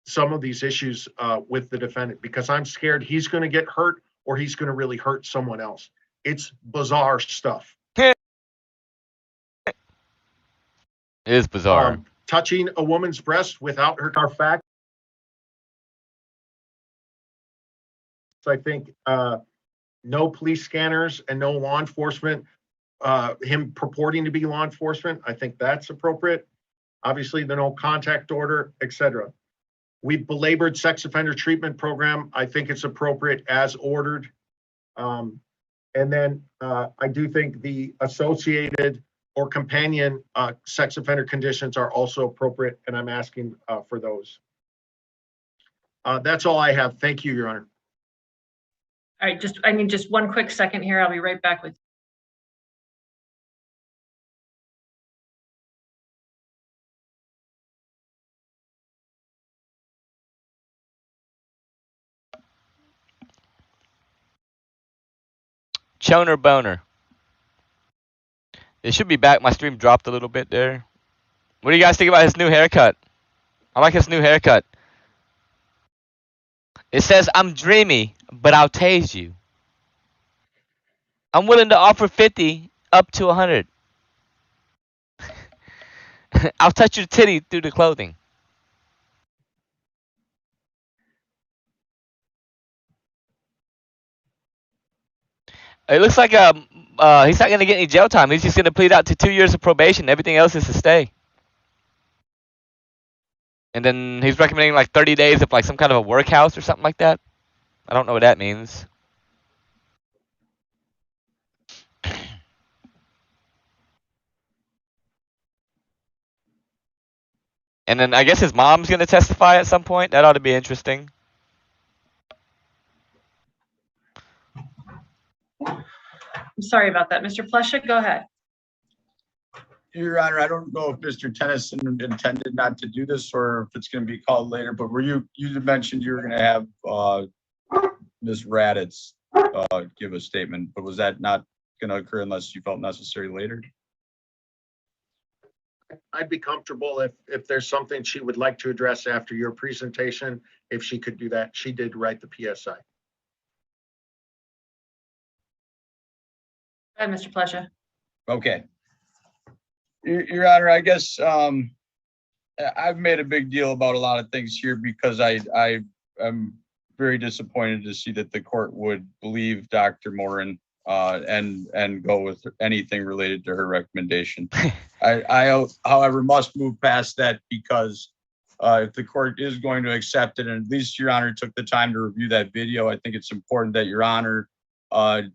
some of these issues with the defendant, because I'm scared he's going to get hurt or he's going to really hurt someone else. It's bizarre stuff. It is bizarre. Touching a woman's breast without her car fact. So I think no police scanners and no law enforcement, him purporting to be law enforcement, I think that's appropriate. Obviously, the no contact order, etc. We've belabored sex offender treatment program. I think it's appropriate as ordered. And then I do think the associated or companion sex offender conditions are also appropriate, and I'm asking for those. That's all I have. Thank you, Your Honor. All right, just one quick second here. I'll be right back with you. Choner boner. It should be back. My stream dropped a little bit there. What do you guys think about his new haircut? I like his new haircut. It says, I'm dreamy, but I'll tase you. I'm willing to offer 50 up to 100. I'll touch your titty through the clothing. It looks like he's not going to get any jail time. He's just going to plead out to 2 years of probation. Everything else is to stay. And then he's recommending like 30 days of like some kind of a workhouse or something like that. I don't know what that means. And then I guess his mom's going to testify at some point. That ought to be interesting. I'm sorry about that. Mr. Plesha, go ahead. Your Honor, I don't know if Mr. Tennyson intended not to do this or if it's going to be called later, but you mentioned you were going to have Ms. Raditz give a statement, but was that not going to occur unless you felt necessary later? I'd be comfortable if there's something she would like to address after your presentation, if she could do that. She did write the PSI. Go ahead, Mr. Plesha. Okay. Your Honor, I guess I've made a big deal about a lot of things here because I'm very disappointed to see that the court would believe Dr. Morin and go with anything related to her recommendation. I, however, must move past that because if the court is going to accept it, and at least Your Honor took the time to review that video, I think it's important that Your Honor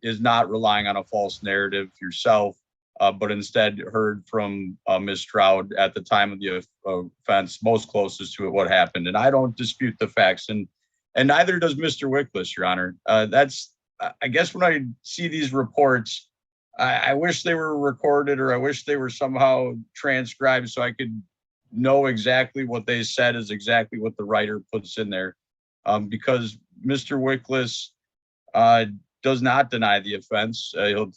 is not relying on a false narrative yourself, but instead heard from Ms. Stroud at the time of the offense, most closest to it, what happened. And I don't dispute the facts, and neither does Mr. Wickless, Your Honor. I guess when I see these reports, I wish they were recorded, or I wish they were somehow transcribed so I could know exactly what they said is exactly what the writer puts in there. Because Mr. Wickless does not deny the offense. He'll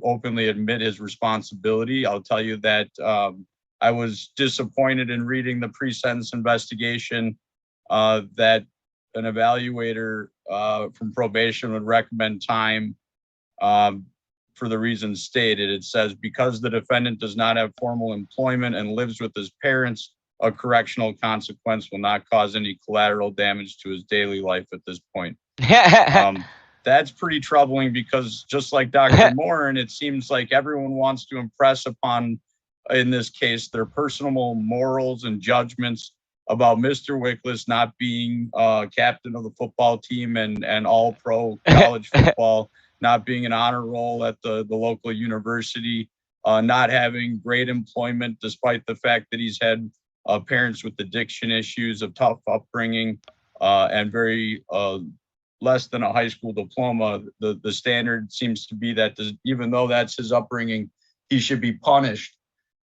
openly admit his responsibility. I'll tell you that I was disappointed in reading the pre-sentence investigation that an evaluator from probation would recommend time for the reasons stated. It says, because the defendant does not have formal employment and lives with his parents, a correctional consequence will not cause any collateral damage to his daily life at this point. That's pretty troubling because just like Dr. Morin, it seems like everyone wants to impress upon, in this case, their personal morals and judgments about Mr. Wickless not being captain of the football team and all pro college football, not being an honor roll at the local university, not having great employment despite the fact that he's had parents with addiction issues, of tough upbringing, and very less than a high school diploma. The standard seems to be that even though that's his upbringing, he should be punished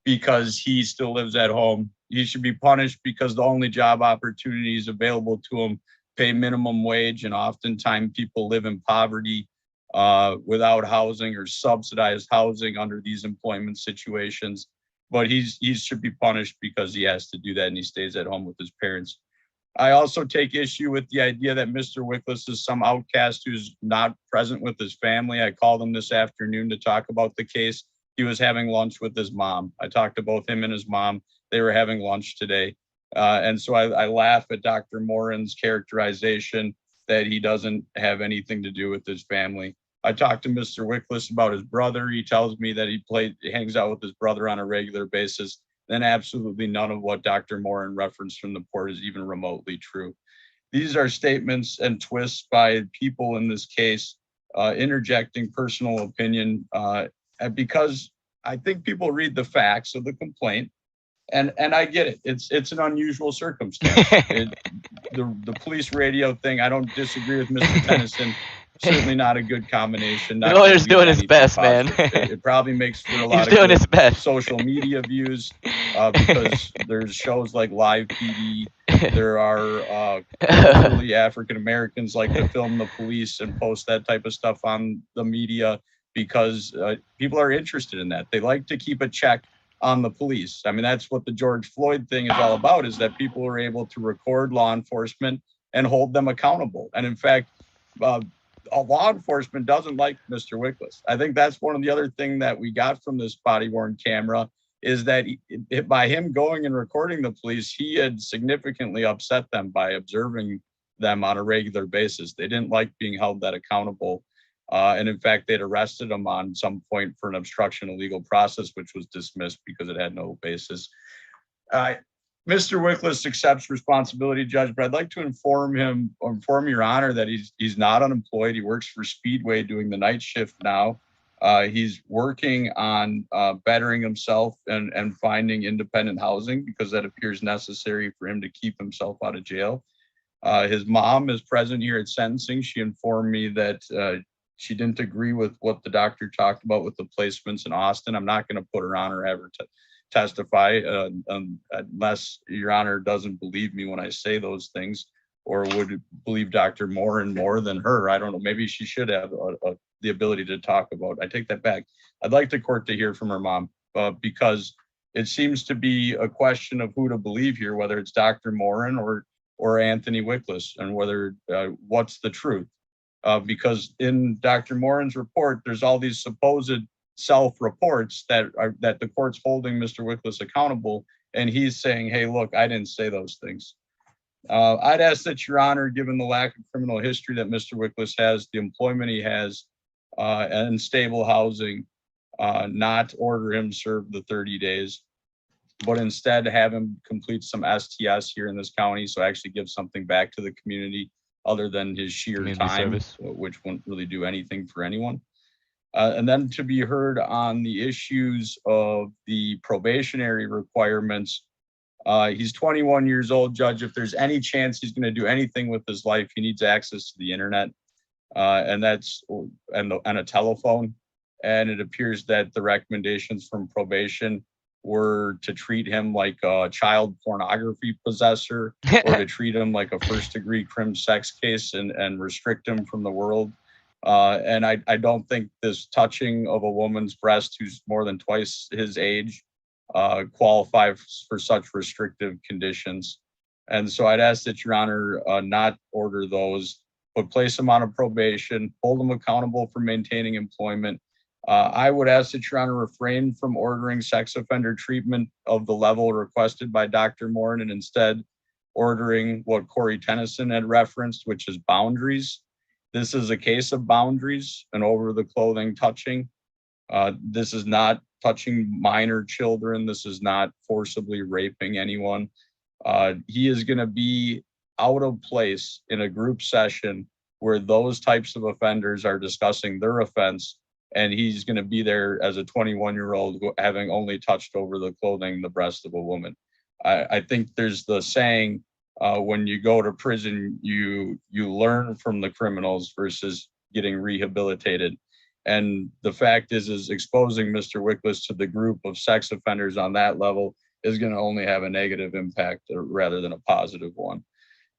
because he still lives at home. He should be punished because the only job opportunities available to him pay minimum wage, and oftentimes people live in poverty. without housing or subsidized housing under these employment situations. But he should be punished because he has to do that and he stays at home with his parents. I also take issue with the idea that Mr. Wickless is some outcast who's not present with his family. I called him this afternoon to talk about the case. He was having lunch with his mom. I talked to both him and his mom. They were having lunch today. And so I laugh at Dr. Morin's characterization that he doesn't have anything to do with his family. I talked to Mr. Wickless about his brother. He tells me that he hangs out with his brother on a regular basis. Then absolutely none of what Dr. Morin referenced from the port is even remotely true. These are statements and twists by people in this case, interjecting personal opinion, because I think people read the facts of the complaint, and I get it. It's an unusual circumstance. The police radio thing, I don't disagree with Mr. Tennyson. Certainly not a good combination. The lawyer's doing his best, man. It probably makes for a lot He's of doing good his best. social media views, because there's shows like Live PD. There are really African Americans like to film the police and post that type of stuff on the media because people are interested in that. They like to keep a check on the police. I mean, that's what the George Floyd thing is all about, is that people are able to record law enforcement and hold them accountable. And in fact, law enforcement doesn't like Mr. Wickless. I think that's one of the other thing that we got from this body-worn camera is that by him going and recording the police, he had significantly upset them by observing them on a regular basis. They didn't like being held that accountable. And in fact, they'd arrested him on some point for an obstruction of legal process, which was dismissed because it had no basis. Mr. Wickless accepts responsibility, Judge, but I'd like to inform Your Honor that he's not unemployed. He works for Speedway doing the night shift now. He's working on bettering himself and finding independent housing because that appears necessary for him to keep himself out of jail. His mom is present here at sentencing. She informed me that she didn't agree with what the doctor talked about with the placements in Austin. I'm not going to put her on or have her testify unless Your Honor doesn't believe me when I say those things, or would believe Dr. Morin more than her. I don't know. Maybe she should have the ability to talk about. I take that back. I'd like the court to hear from her mom because it seems to be a question of who to believe here, whether it's Dr. Morin or Anthony Wickless, and whether what's the truth. Because in Dr. Morin's report, there's all these supposed self-reports that the court's holding Mr. Wickless accountable, and he's saying, hey, look, I didn't say those things. I'd ask that Your Honor, given the lack of criminal history that Mr. Wickless has, the employment he has, and stable housing, not order him serve the 30 days, but instead have him complete some STS here in this county, so actually give something back to the community other than his sheer community time, service, which won't really do anything for anyone. And then to be heard on the issues of the probationary requirements. He's 21 years old, Judge. If there's any chance he's going to do anything with his life, he needs access to the internet, and a telephone. And it appears that the recommendations from probation were to treat him like a child pornography possessor or to treat him like a first-degree crim sex case and restrict him from the world. And I don't think this touching of a woman's breast who's more than twice his age qualifies for such restrictive conditions. And so I'd ask that Your Honor not order those, but place him on a probation, hold him accountable for maintaining employment. I would ask that Your Honor refrain from ordering sex offender treatment of the level requested by Dr. Morin, and instead ordering what Corey Tennyson had referenced, which is boundaries. This is a case of boundaries and over the clothing touching. This is not touching minor children. This is not forcibly raping anyone. He is going to be out of place in a group session where those types of offenders are discussing their offense, and he's going to be there as a 21-year-old having only touched over the clothing, the breast of a woman. I think there's the saying, when you go to prison, you learn from the criminals versus getting rehabilitated. And the fact is exposing Mr. Wickless to the group of sex offenders on that level is going to only have a negative impact rather than a positive one.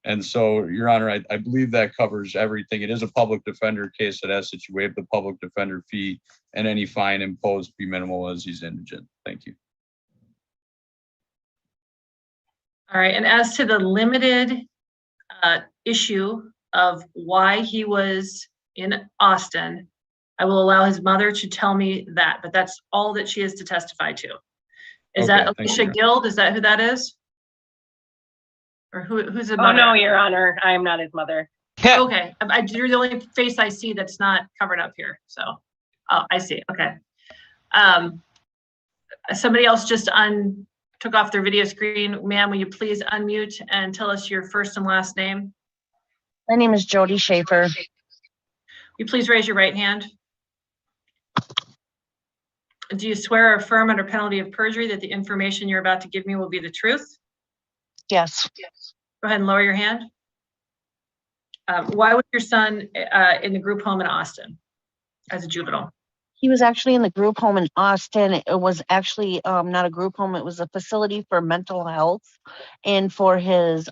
And so, Your Honor, I believe that covers everything. It is a public defender case that asks that you waive the public defender fee and any fine imposed be minimal as he's indigent. Thank you. All right, and as to the limited issue of why he was in Austin, I will allow his mother to tell me that, but that's all that she is to testify to. Is Okay, that thank Alicia you. Guild? Is that who that is? Or who's the Oh, mother? no, Your Honor, I am not his mother. Okay, you're the only face I see that's not covered up here, so, oh, I see, okay. Somebody else just took off their video screen. Ma'am, will you please unmute and tell us your first and last name? My name is Jody Schaefer. Will you please raise your right hand? Do you swear or affirm under penalty of perjury that the information you're about to give me will be the truth? Yes. Go ahead and lower your hand. Why was your son in the group home in Austin as a juvenile? He was actually in the group home in Austin. It was actually not a group home. It was a facility for mental health and for his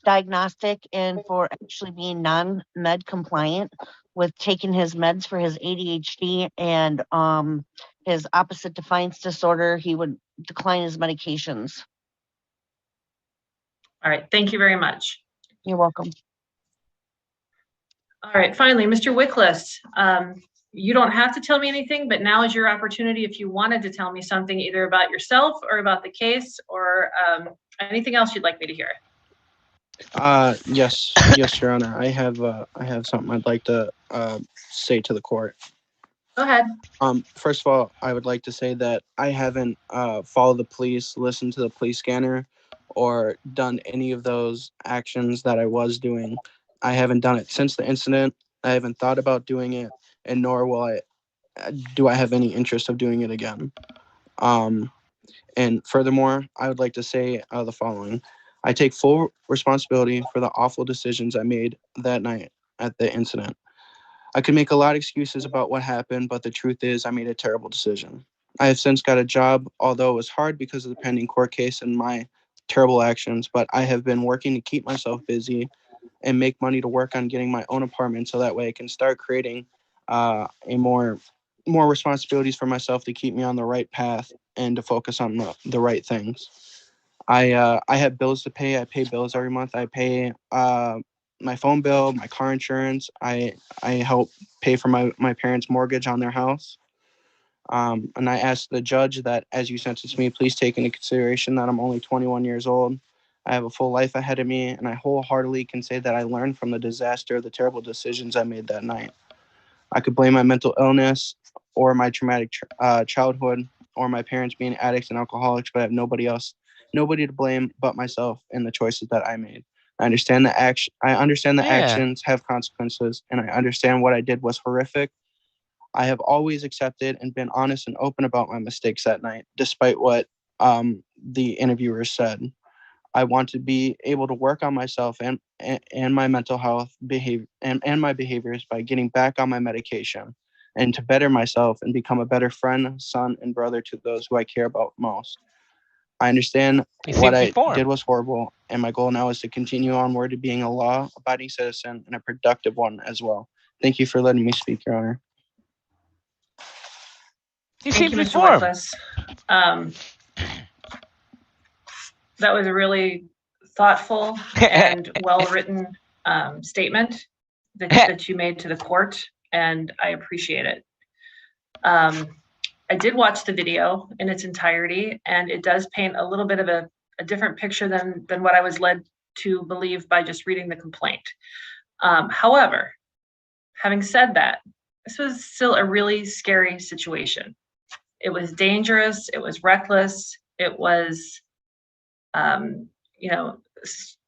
diagnostic and for actually being non-med compliant with taking his meds for his ADHD and his opposite defiance disorder. He would decline his medications. All right, thank you very much. You're welcome. All right, finally, Mr. Wickless, you don't have to tell me anything, but now is your opportunity if you wanted to tell me something either about yourself or about the case or anything else you'd like me to hear. Yes, Your Honor. I have something I'd like to say to the court. Go ahead. First of all, I would like to say that I haven't followed the police, listened to the police scanner, or done any of those actions that I was doing. I haven't done it since the incident. I haven't thought about doing it, and nor do I have any interest of doing it again. And furthermore, I would like to say the following. I take full responsibility for the awful decisions I made that night at the incident. I could make a lot of excuses about what happened, but the truth is I made a terrible decision. I have since got a job, although it was hard because of the pending court case and my terrible actions, but I have been working to keep myself busy and make money to work on getting my own apartment so that way I can start creating more responsibilities for myself to keep me on the right path and to focus on the right things. I have bills to pay. I pay bills every month. I pay my phone bill, my car insurance. I help pay for my parents' mortgage on their house. And I asked the judge that as you sentence me, please take into consideration that I'm only 21 years old. I have a full life ahead of me, and I wholeheartedly can say that I learned from the disaster, the terrible decisions I made that night. I could blame my mental illness or my traumatic childhood or my parents being addicts and alcoholics, but I have nobody to blame but myself and the choices that I made. I understand that actions have consequences, and I understand what I did was horrific. I have always accepted and been honest and open about my mistakes that night, despite what the interviewers said. I want to be able to work on myself and my mental health behavior and my behaviors by getting back on my medication and to better myself and become a better friend, son, and brother to those who I care about most. I understand what I did was horrible, and my goal now is to continue onward to being a law-abiding citizen and a productive one as well. Thank you for letting me speak, Your Honor. Thank you, Mr. Wickless. That was a really thoughtful and well-written statement that you made to the court, and I appreciate it. I did watch the video in its entirety, and it does paint a little bit of a different picture than what I was led to believe by just reading the complaint. However, having said that, this was still a really scary situation. It was dangerous, it was reckless, it was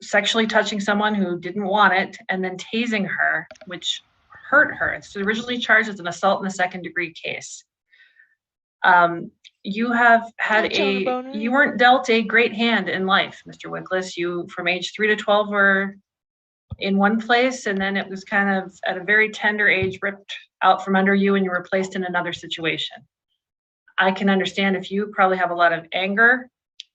sexually touching someone who didn't want it and then tasing her, which hurt her. It's originally charged as an assault in the second-degree case. You weren't dealt a great hand in life, Mr. Wickless. You, from age 3 to 12, were in one place, and then it was kind of at a very tender age ripped out from under you and you were placed in another situation. I can understand if you probably have a lot of anger,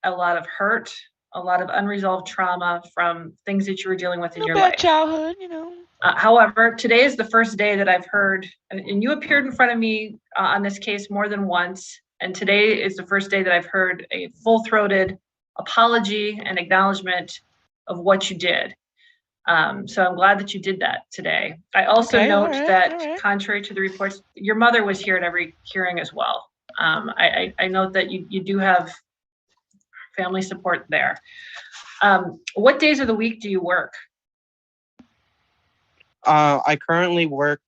a lot of hurt, a lot of unresolved trauma from things that you were dealing with in your bad life. childhood, you know. However, today is the first day that I've heard, and you appeared in front of me on this case more than once, and today is the first day that I've heard a full-throated apology and acknowledgement of what you did. So I'm glad that you did that today. I also note that contrary to the reports, your mother was here at every hearing as well. I note that you do have family support there. What days of the week do you work? I currently work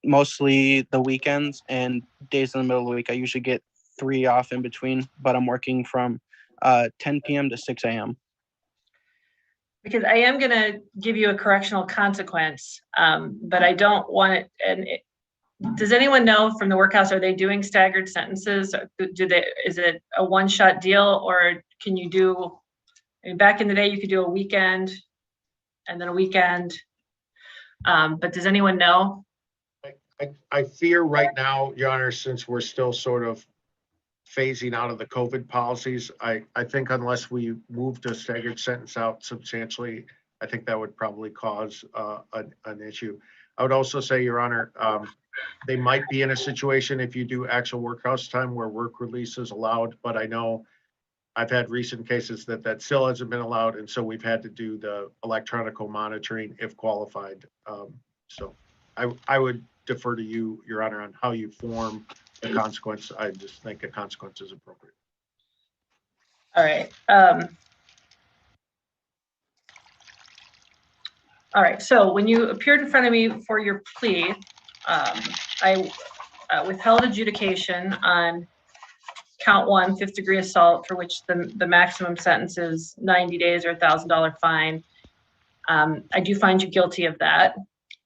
mostly the weekends and days in the middle of the week. I usually get 3 off in between, but I'm working from 10 p.m. to 6 a.m. Because I am going to give you a correctional consequence, but I don't want it. And does anyone know from the workhouse, are they doing staggered sentences? Is it a one-shot deal, or can you do, I mean, back in the day, you could do a weekend and then a weekend. But does anyone know? I fear right now, Your Honor, since we're still sort of phasing out of the COVID policies, I think unless we move to staggered sentence out substantially, I think that would probably cause an issue. I would also say, Your Honor, they might be in a situation if you do actual workhouse time where work release is allowed, but I know I've had recent cases that still hasn't been allowed, and so we've had to do the electronic monitoring if qualified. So I would defer to you, Your Honor, on how you form the consequence. I just think a consequence is appropriate. All right. All right. So when you appeared in front of me for your plea, I withheld adjudication on count 1, 5th degree assault, for which the maximum sentence is 90 days or $1,000 fine. I do find you guilty of that.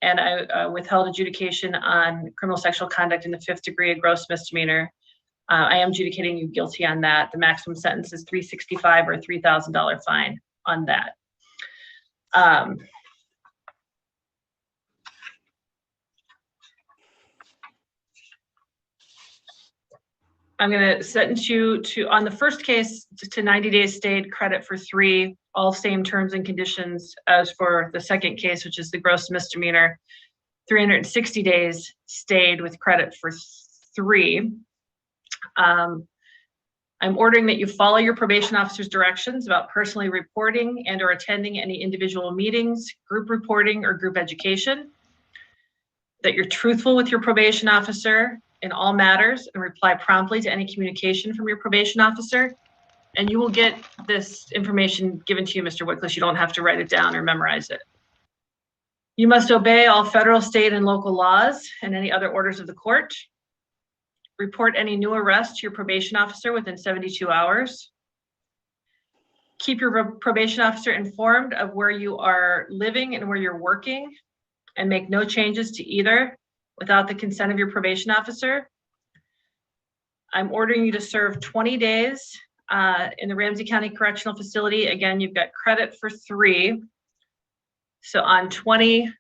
And I withheld adjudication on criminal sexual conduct in the 5th degree, a gross misdemeanor. I am adjudicating you guilty on that. The maximum sentence is $365 or $3,000 fine on that. I'm going to sentence you to, on the first case, to 90 days stayed, credit for 3, all same terms and conditions as for the second case, which is the gross misdemeanor, 360 days stayed with credit for 3. I'm ordering that you follow your probation officer's directions about personally reporting and or attending any individual meetings, group reporting, or group education, that you're truthful with your probation officer in all matters and reply promptly to any communication from your probation officer. And you will get this information given to you, Mr. Wickless. You don't have to write it down or memorize it. You must obey all federal, state, and local laws and any other orders of the court. Report any new arrest to your probation officer within 72 hours. Keep your probation officer informed of where you are living and where you're working, and make no changes to either without the consent of your probation officer. I'm ordering you to serve 20 days in the Ramsey County Correctional Facility. Again, you've got credit for 3. So on 20,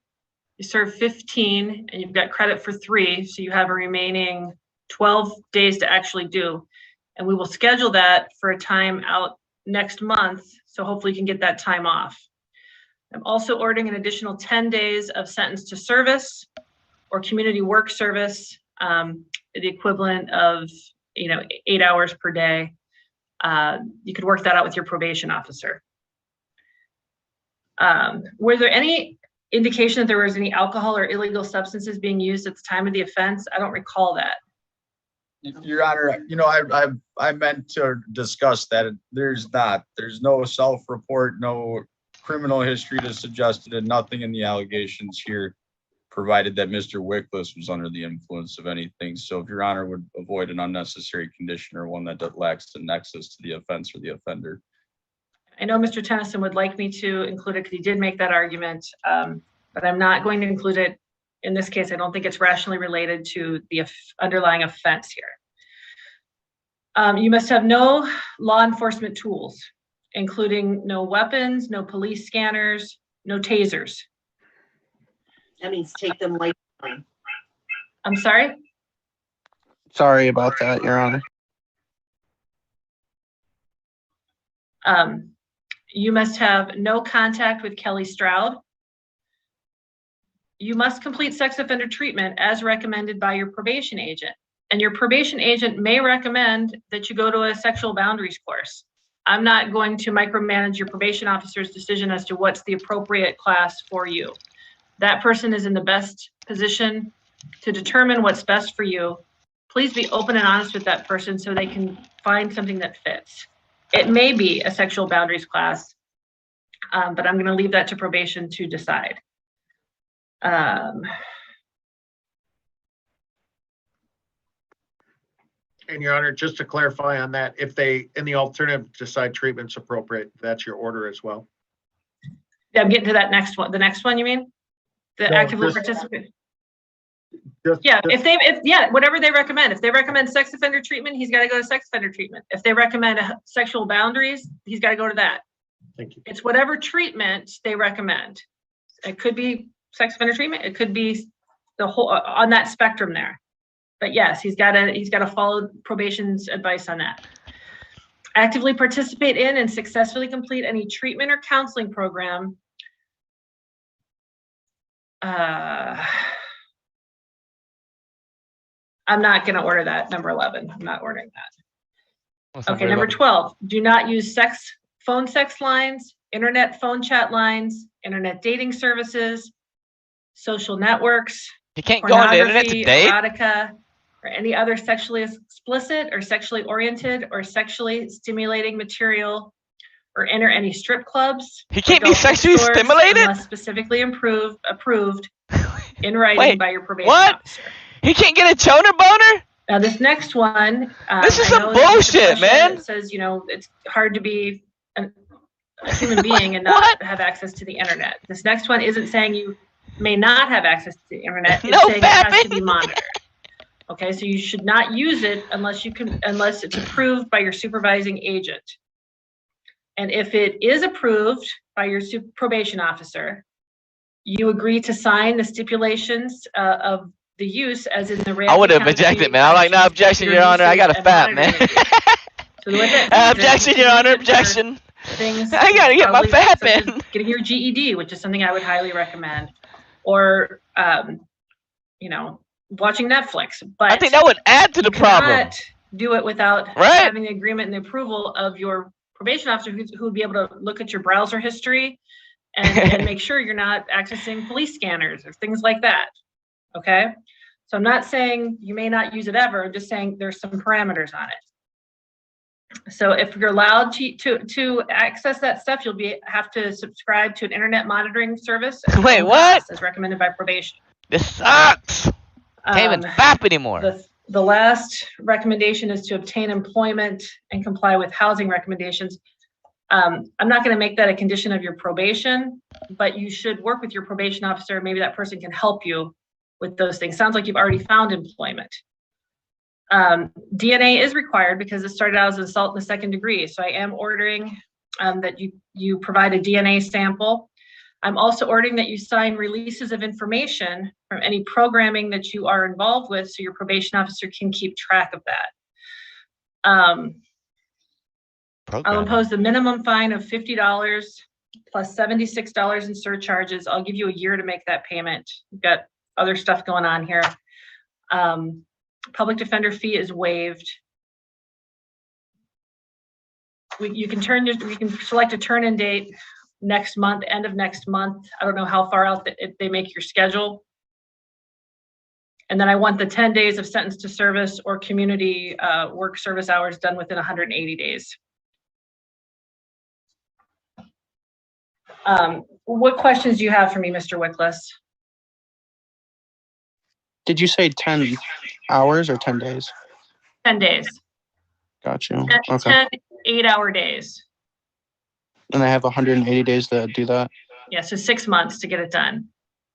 you serve 15, and you've got credit for 3. So you have a remaining 12 days to actually do. And we will schedule that for a time out next month. So hopefully you can get that time off. I'm also ordering an additional 10 days of sentence to service or community work service, the equivalent of 8 hours per day. You could work that out with your probation officer. Were there any indication that there was any alcohol or illegal substances being used at the time of the offense? I don't recall that. Your Honor, I meant to discuss that. There's no self-report, no criminal history to suggest it, and nothing in the allegations here provided that Mr. Wickless was under the influence of anything. So if Your Honor would avoid an unnecessary condition or one that lacks the nexus to the offense or the offender. I know Mr. Tennyson would like me to include it because he did make that argument, but I'm not going to include it in this case. I don't think it's rationally related to the underlying offense here. You must have no law enforcement tools, including no weapons, no police scanners, no tasers. That means take them like. I'm sorry? Sorry about that, Your Honor. You must have no contact with Kelly Stroud. You must complete sex offender treatment as recommended by your probation agent. And your probation agent may recommend that you go to a sexual boundaries course. I'm not going to micromanage your probation officer's decision as to what's the appropriate class for you. That person is in the best position to determine what's best for you. Please be open and honest with that person so they can find something that fits. It may be a sexual boundaries class, but I'm going to leave that to probation to decide. And Your Honor, just to clarify on that, if they, in the alternative, decide treatment's appropriate, that's your order as well? Yeah, I'm getting to that next one. The next one, you mean? The No, actively just- participate? Yeah, Whatever they recommend. If they recommend sex offender treatment, he's got to go to sex offender treatment. If they recommend sexual boundaries, he's got to go to that. thank you. It's whatever treatment they recommend. It could be sex offender treatment. It could be the whole on that spectrum there. But yes, he's got to follow probation's advice on that. Actively participate in and successfully complete any treatment or counseling program. I'm not going to order that. Number 11. I'm not ordering that. Okay, number 12. Do not use phone sex lines, internet phone chat lines, internet dating services, social networks. You can't go on the internet to date? Erotica, or any other sexually explicit or sexually oriented or sexually stimulating material, or enter any strip clubs. He can't be sexually stimulated? Unless specifically approved in writing by your probation What? officer. He can't get a choner boner? Now this next one. This is some bullshit, man. It says, it's hard to be a human being and not have access to the internet. This next one isn't saying you may not have access to the internet. It's saying it has to be monitored. Okay, so you should not use it unless it's approved by your supervising agent. And if it is approved by your probation officer, you agree to sign the stipulations of the use as in the I would have objected, man. I'm like, no, objection, Your Honor. I got a fat, man. So what that objection, Your Honor. Objection. Things I got to get my fat, man. Getting your GED, which is something I would highly recommend. Or, watching Netflix. But I think that would add to the problem. Cannot do it without having the agreement and the approval of your probation officer who would be able to look at your browser history and make sure you're not accessing police scanners or things like that. Okay, so I'm not saying you may not use it ever. I'm just saying there's some parameters on it. So if you're allowed to access that stuff, you'll have to subscribe to an internet monitoring service. Wait, what? As recommended by probation. This sucks. Can't even FAP anymore. The last recommendation is to obtain employment and comply with housing recommendations. I'm not going to make that a condition of your probation, but you should work with your probation officer. Maybe that person can help you with those things. Sounds like you've already found employment. DNA is required because it started out as an assault in the second degree. So I am ordering that you provide a DNA sample. I'm also ordering that you sign releases of information from any programming that you are involved with so your probation officer can keep track of that. I'll impose the minimum fine of $50 plus $76 in surcharges. I'll give you a year to make that payment. We've got other stuff going on here. Public defender fee is waived. You can select a turn-in date next month, end of next month. I don't know how far out they make your schedule. And then I want the 10 days of sentence to service or community work service hours done within 180 days. What questions do you have for me, Mr. Wickless? Did you say 10 hours or 10 days? 10 days. Got you. 10 Okay. 8-hour days. And I have 180 days to do that? Yeah, so 6 months to get it done.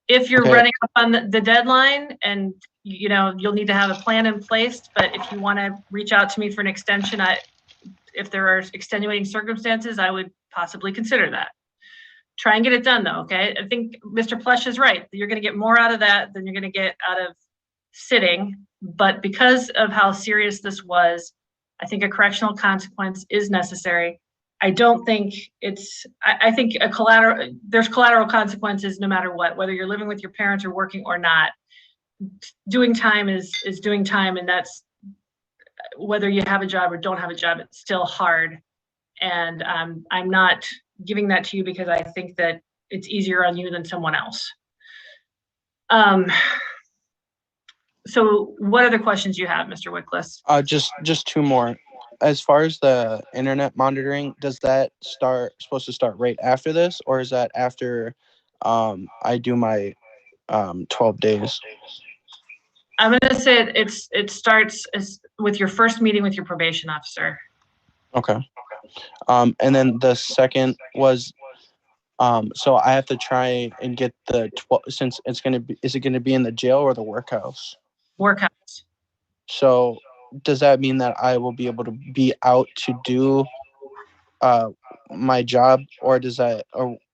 If you're Okay. running up on the deadline and you'll need to have a plan in place, but if you want to reach out to me for an extension, if there are extenuating circumstances, I would possibly consider that. Try and get it done though, okay? I think Mr. Plush is right. You're going to get more out of that than you're going to get out of sitting. But because of how serious this was, I think a correctional consequence is necessary. I don't think it's, I think there's collateral consequences no matter what, whether you're living with your parents or working or not. Doing time is doing time, and that's whether you have a job or don't have a job, it's still hard. And I'm not giving that to you because I think that it's easier on you than someone else. So what other questions do you have, Mr. Wickless? Just two more. As far as the internet monitoring, does that supposed to start right after this, or is that after I do my 12 days? I'm going to say it starts with your first meeting with your probation officer. Okay. And then the second was, so I have to try and get the 12, since it's going to be, is it going to be in the jail or the workhouse? Workhouse. So does that mean that I will be able to be out to do my job, or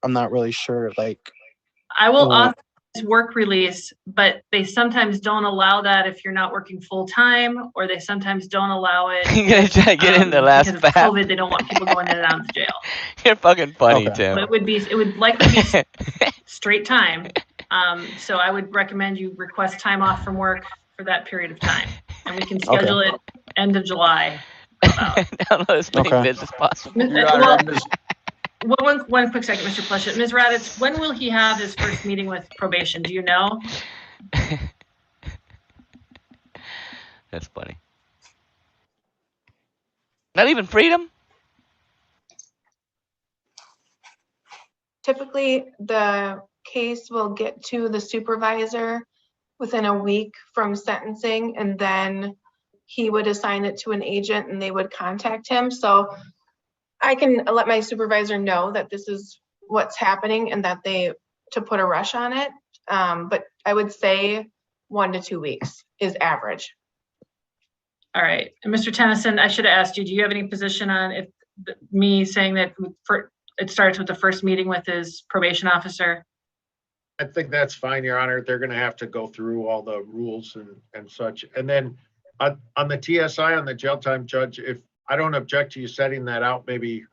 I'm not really sure, like. I will authorize work release, but they sometimes don't allow that if you're not working full time, or they sometimes don't allow it. You're gonna try to get in the last because of COVID, they don't want people going in and out of the jail. You're fucking funny, Okay. Tim. So it would likely be straight time. So I would recommend you request time off from work for that period of time, and we can schedule it end of July. Download as many bids as possible. One quick second, Mr. Pleshett. Ms. Raditz, when will he have his first meeting with probation? Do you know? That's funny. Not even freedom? Typically, the case will get to the supervisor within a week from sentencing, and then he would assign it to an agent and they would contact him. So I can let my supervisor know that this is what's happening and that to put a rush on it. But I would say 1 to 2 weeks is average. All right. And Mr. Tennyson, I should have asked you, do you have any position on if me saying that it starts with the first meeting with his probation officer? I think that's fine, Your Honor. They're going to have to go through all the rules and such. And then on the TSI, on the jail time, Judge, if I don't object to you setting that out, maybe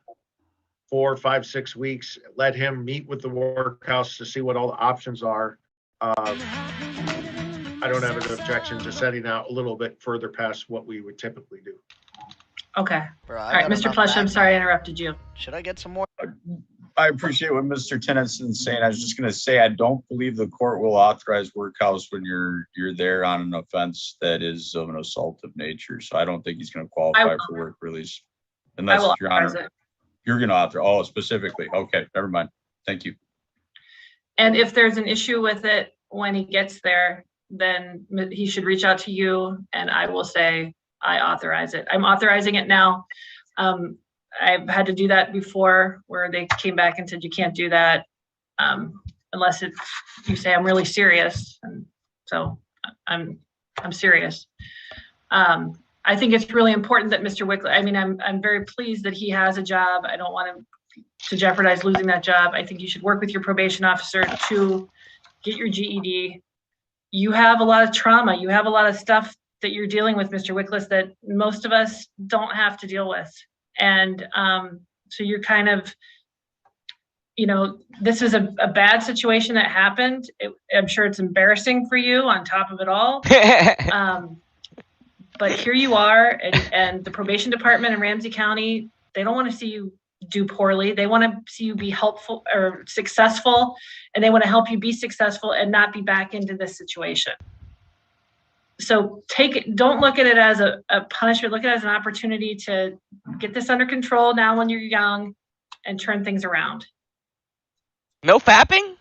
4, 5, 6 weeks, let him meet with the workhouse to see what all the options are. I don't have an objection to setting out a little bit further past what we would typically do. Okay. All right, Mr. Plush, I'm sorry I interrupted you. Should I get some more? I appreciate what Mr. Tennyson's saying. I was just going to say, I don't believe the court will authorize workhouse when you're there on an offense that is of an assaultive nature. So I don't think he's going to qualify for work release. Unless, Your Honor, you're going to authorize. Oh, specifically. Okay, never mind. Thank you. And if there's an issue with it when he gets there, then he should reach out to you and I will say, I authorize it. I'm authorizing it now. I've had to do that before where they came back and said, you can't do that unless you say I'm really serious. And so I'm serious. I think it's really important that Mr. Wickless, I mean, I'm very pleased that he has a job. I don't want him to jeopardize losing that job. I think you should work with your probation officer to get your GED. You have a lot of trauma. You have a lot of stuff that you're dealing with, Mr. Wickless, that most of us don't have to deal with. And so you're kind of, this is a bad situation that happened. I'm sure it's embarrassing for you on top of it all. But here you are, and the probation department in Ramsey County, they don't want to see you do poorly. They want to see you be helpful or successful, and they want to help you be successful and not be back into this situation. So don't look at it as a punishment, look at it as an opportunity to get this under control now when you're young and turn things around. No fapping?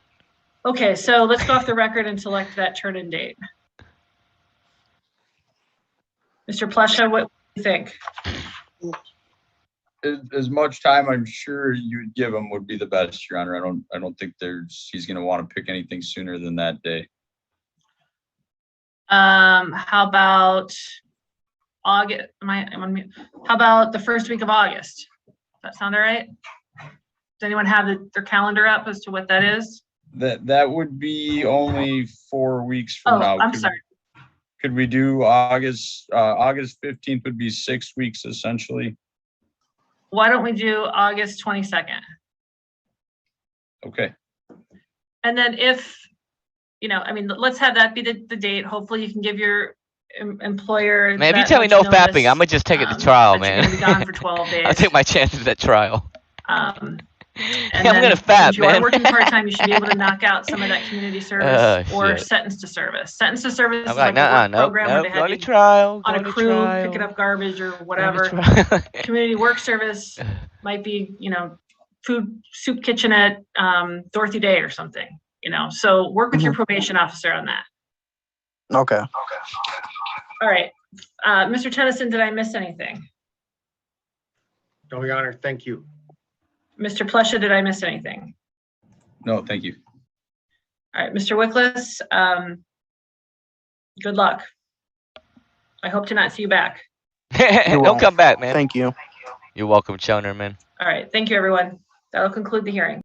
Okay, so let's go off the record and select that turn-in date. Mr. Plesha, what do you think? As much time I'm sure you'd give him would be the best, Your Honor. I don't think he's going to want to pick anything sooner than that day. How about August? How about the first week of August? Does that sound all right? Does anyone have their calendar up as to what that is? That would be only 4 weeks from now. I'm sorry. Could we do August 15th would be 6 weeks essentially. why don't we do August 22nd? Okay. And then if, I mean, let's have that be the date. Hopefully you can give your employer. Man, if you that tell me much no fapping, notice, I'm gonna just take it to trial, that you're man. gonna be gone for 12 days. I'll take my chances at trial. And I'm gonna fap, since you are man. working part-time, you should be able to knock out some of that community service or shit. sentence to service. Sentence to service I'm is like, like a nah, work nope, program where nope, they had going you to trial, on a going to crew, trial. picking up garbage or Going to whatever. trial. Community work service might be, food soup kitchen at Dorothy Day or something, So work with your probation officer on that. Okay. All right. Mr. Tennyson, did I miss anything? No, Your Honor, thank you. Mr. Plesha, did I miss anything? No, thank you. All right, Mr. Wickless, good luck. I hope to not see you back. Don't come back, man. Thank you. You're welcome, Choner, man. All right, thank you, everyone. That'll conclude the hearing.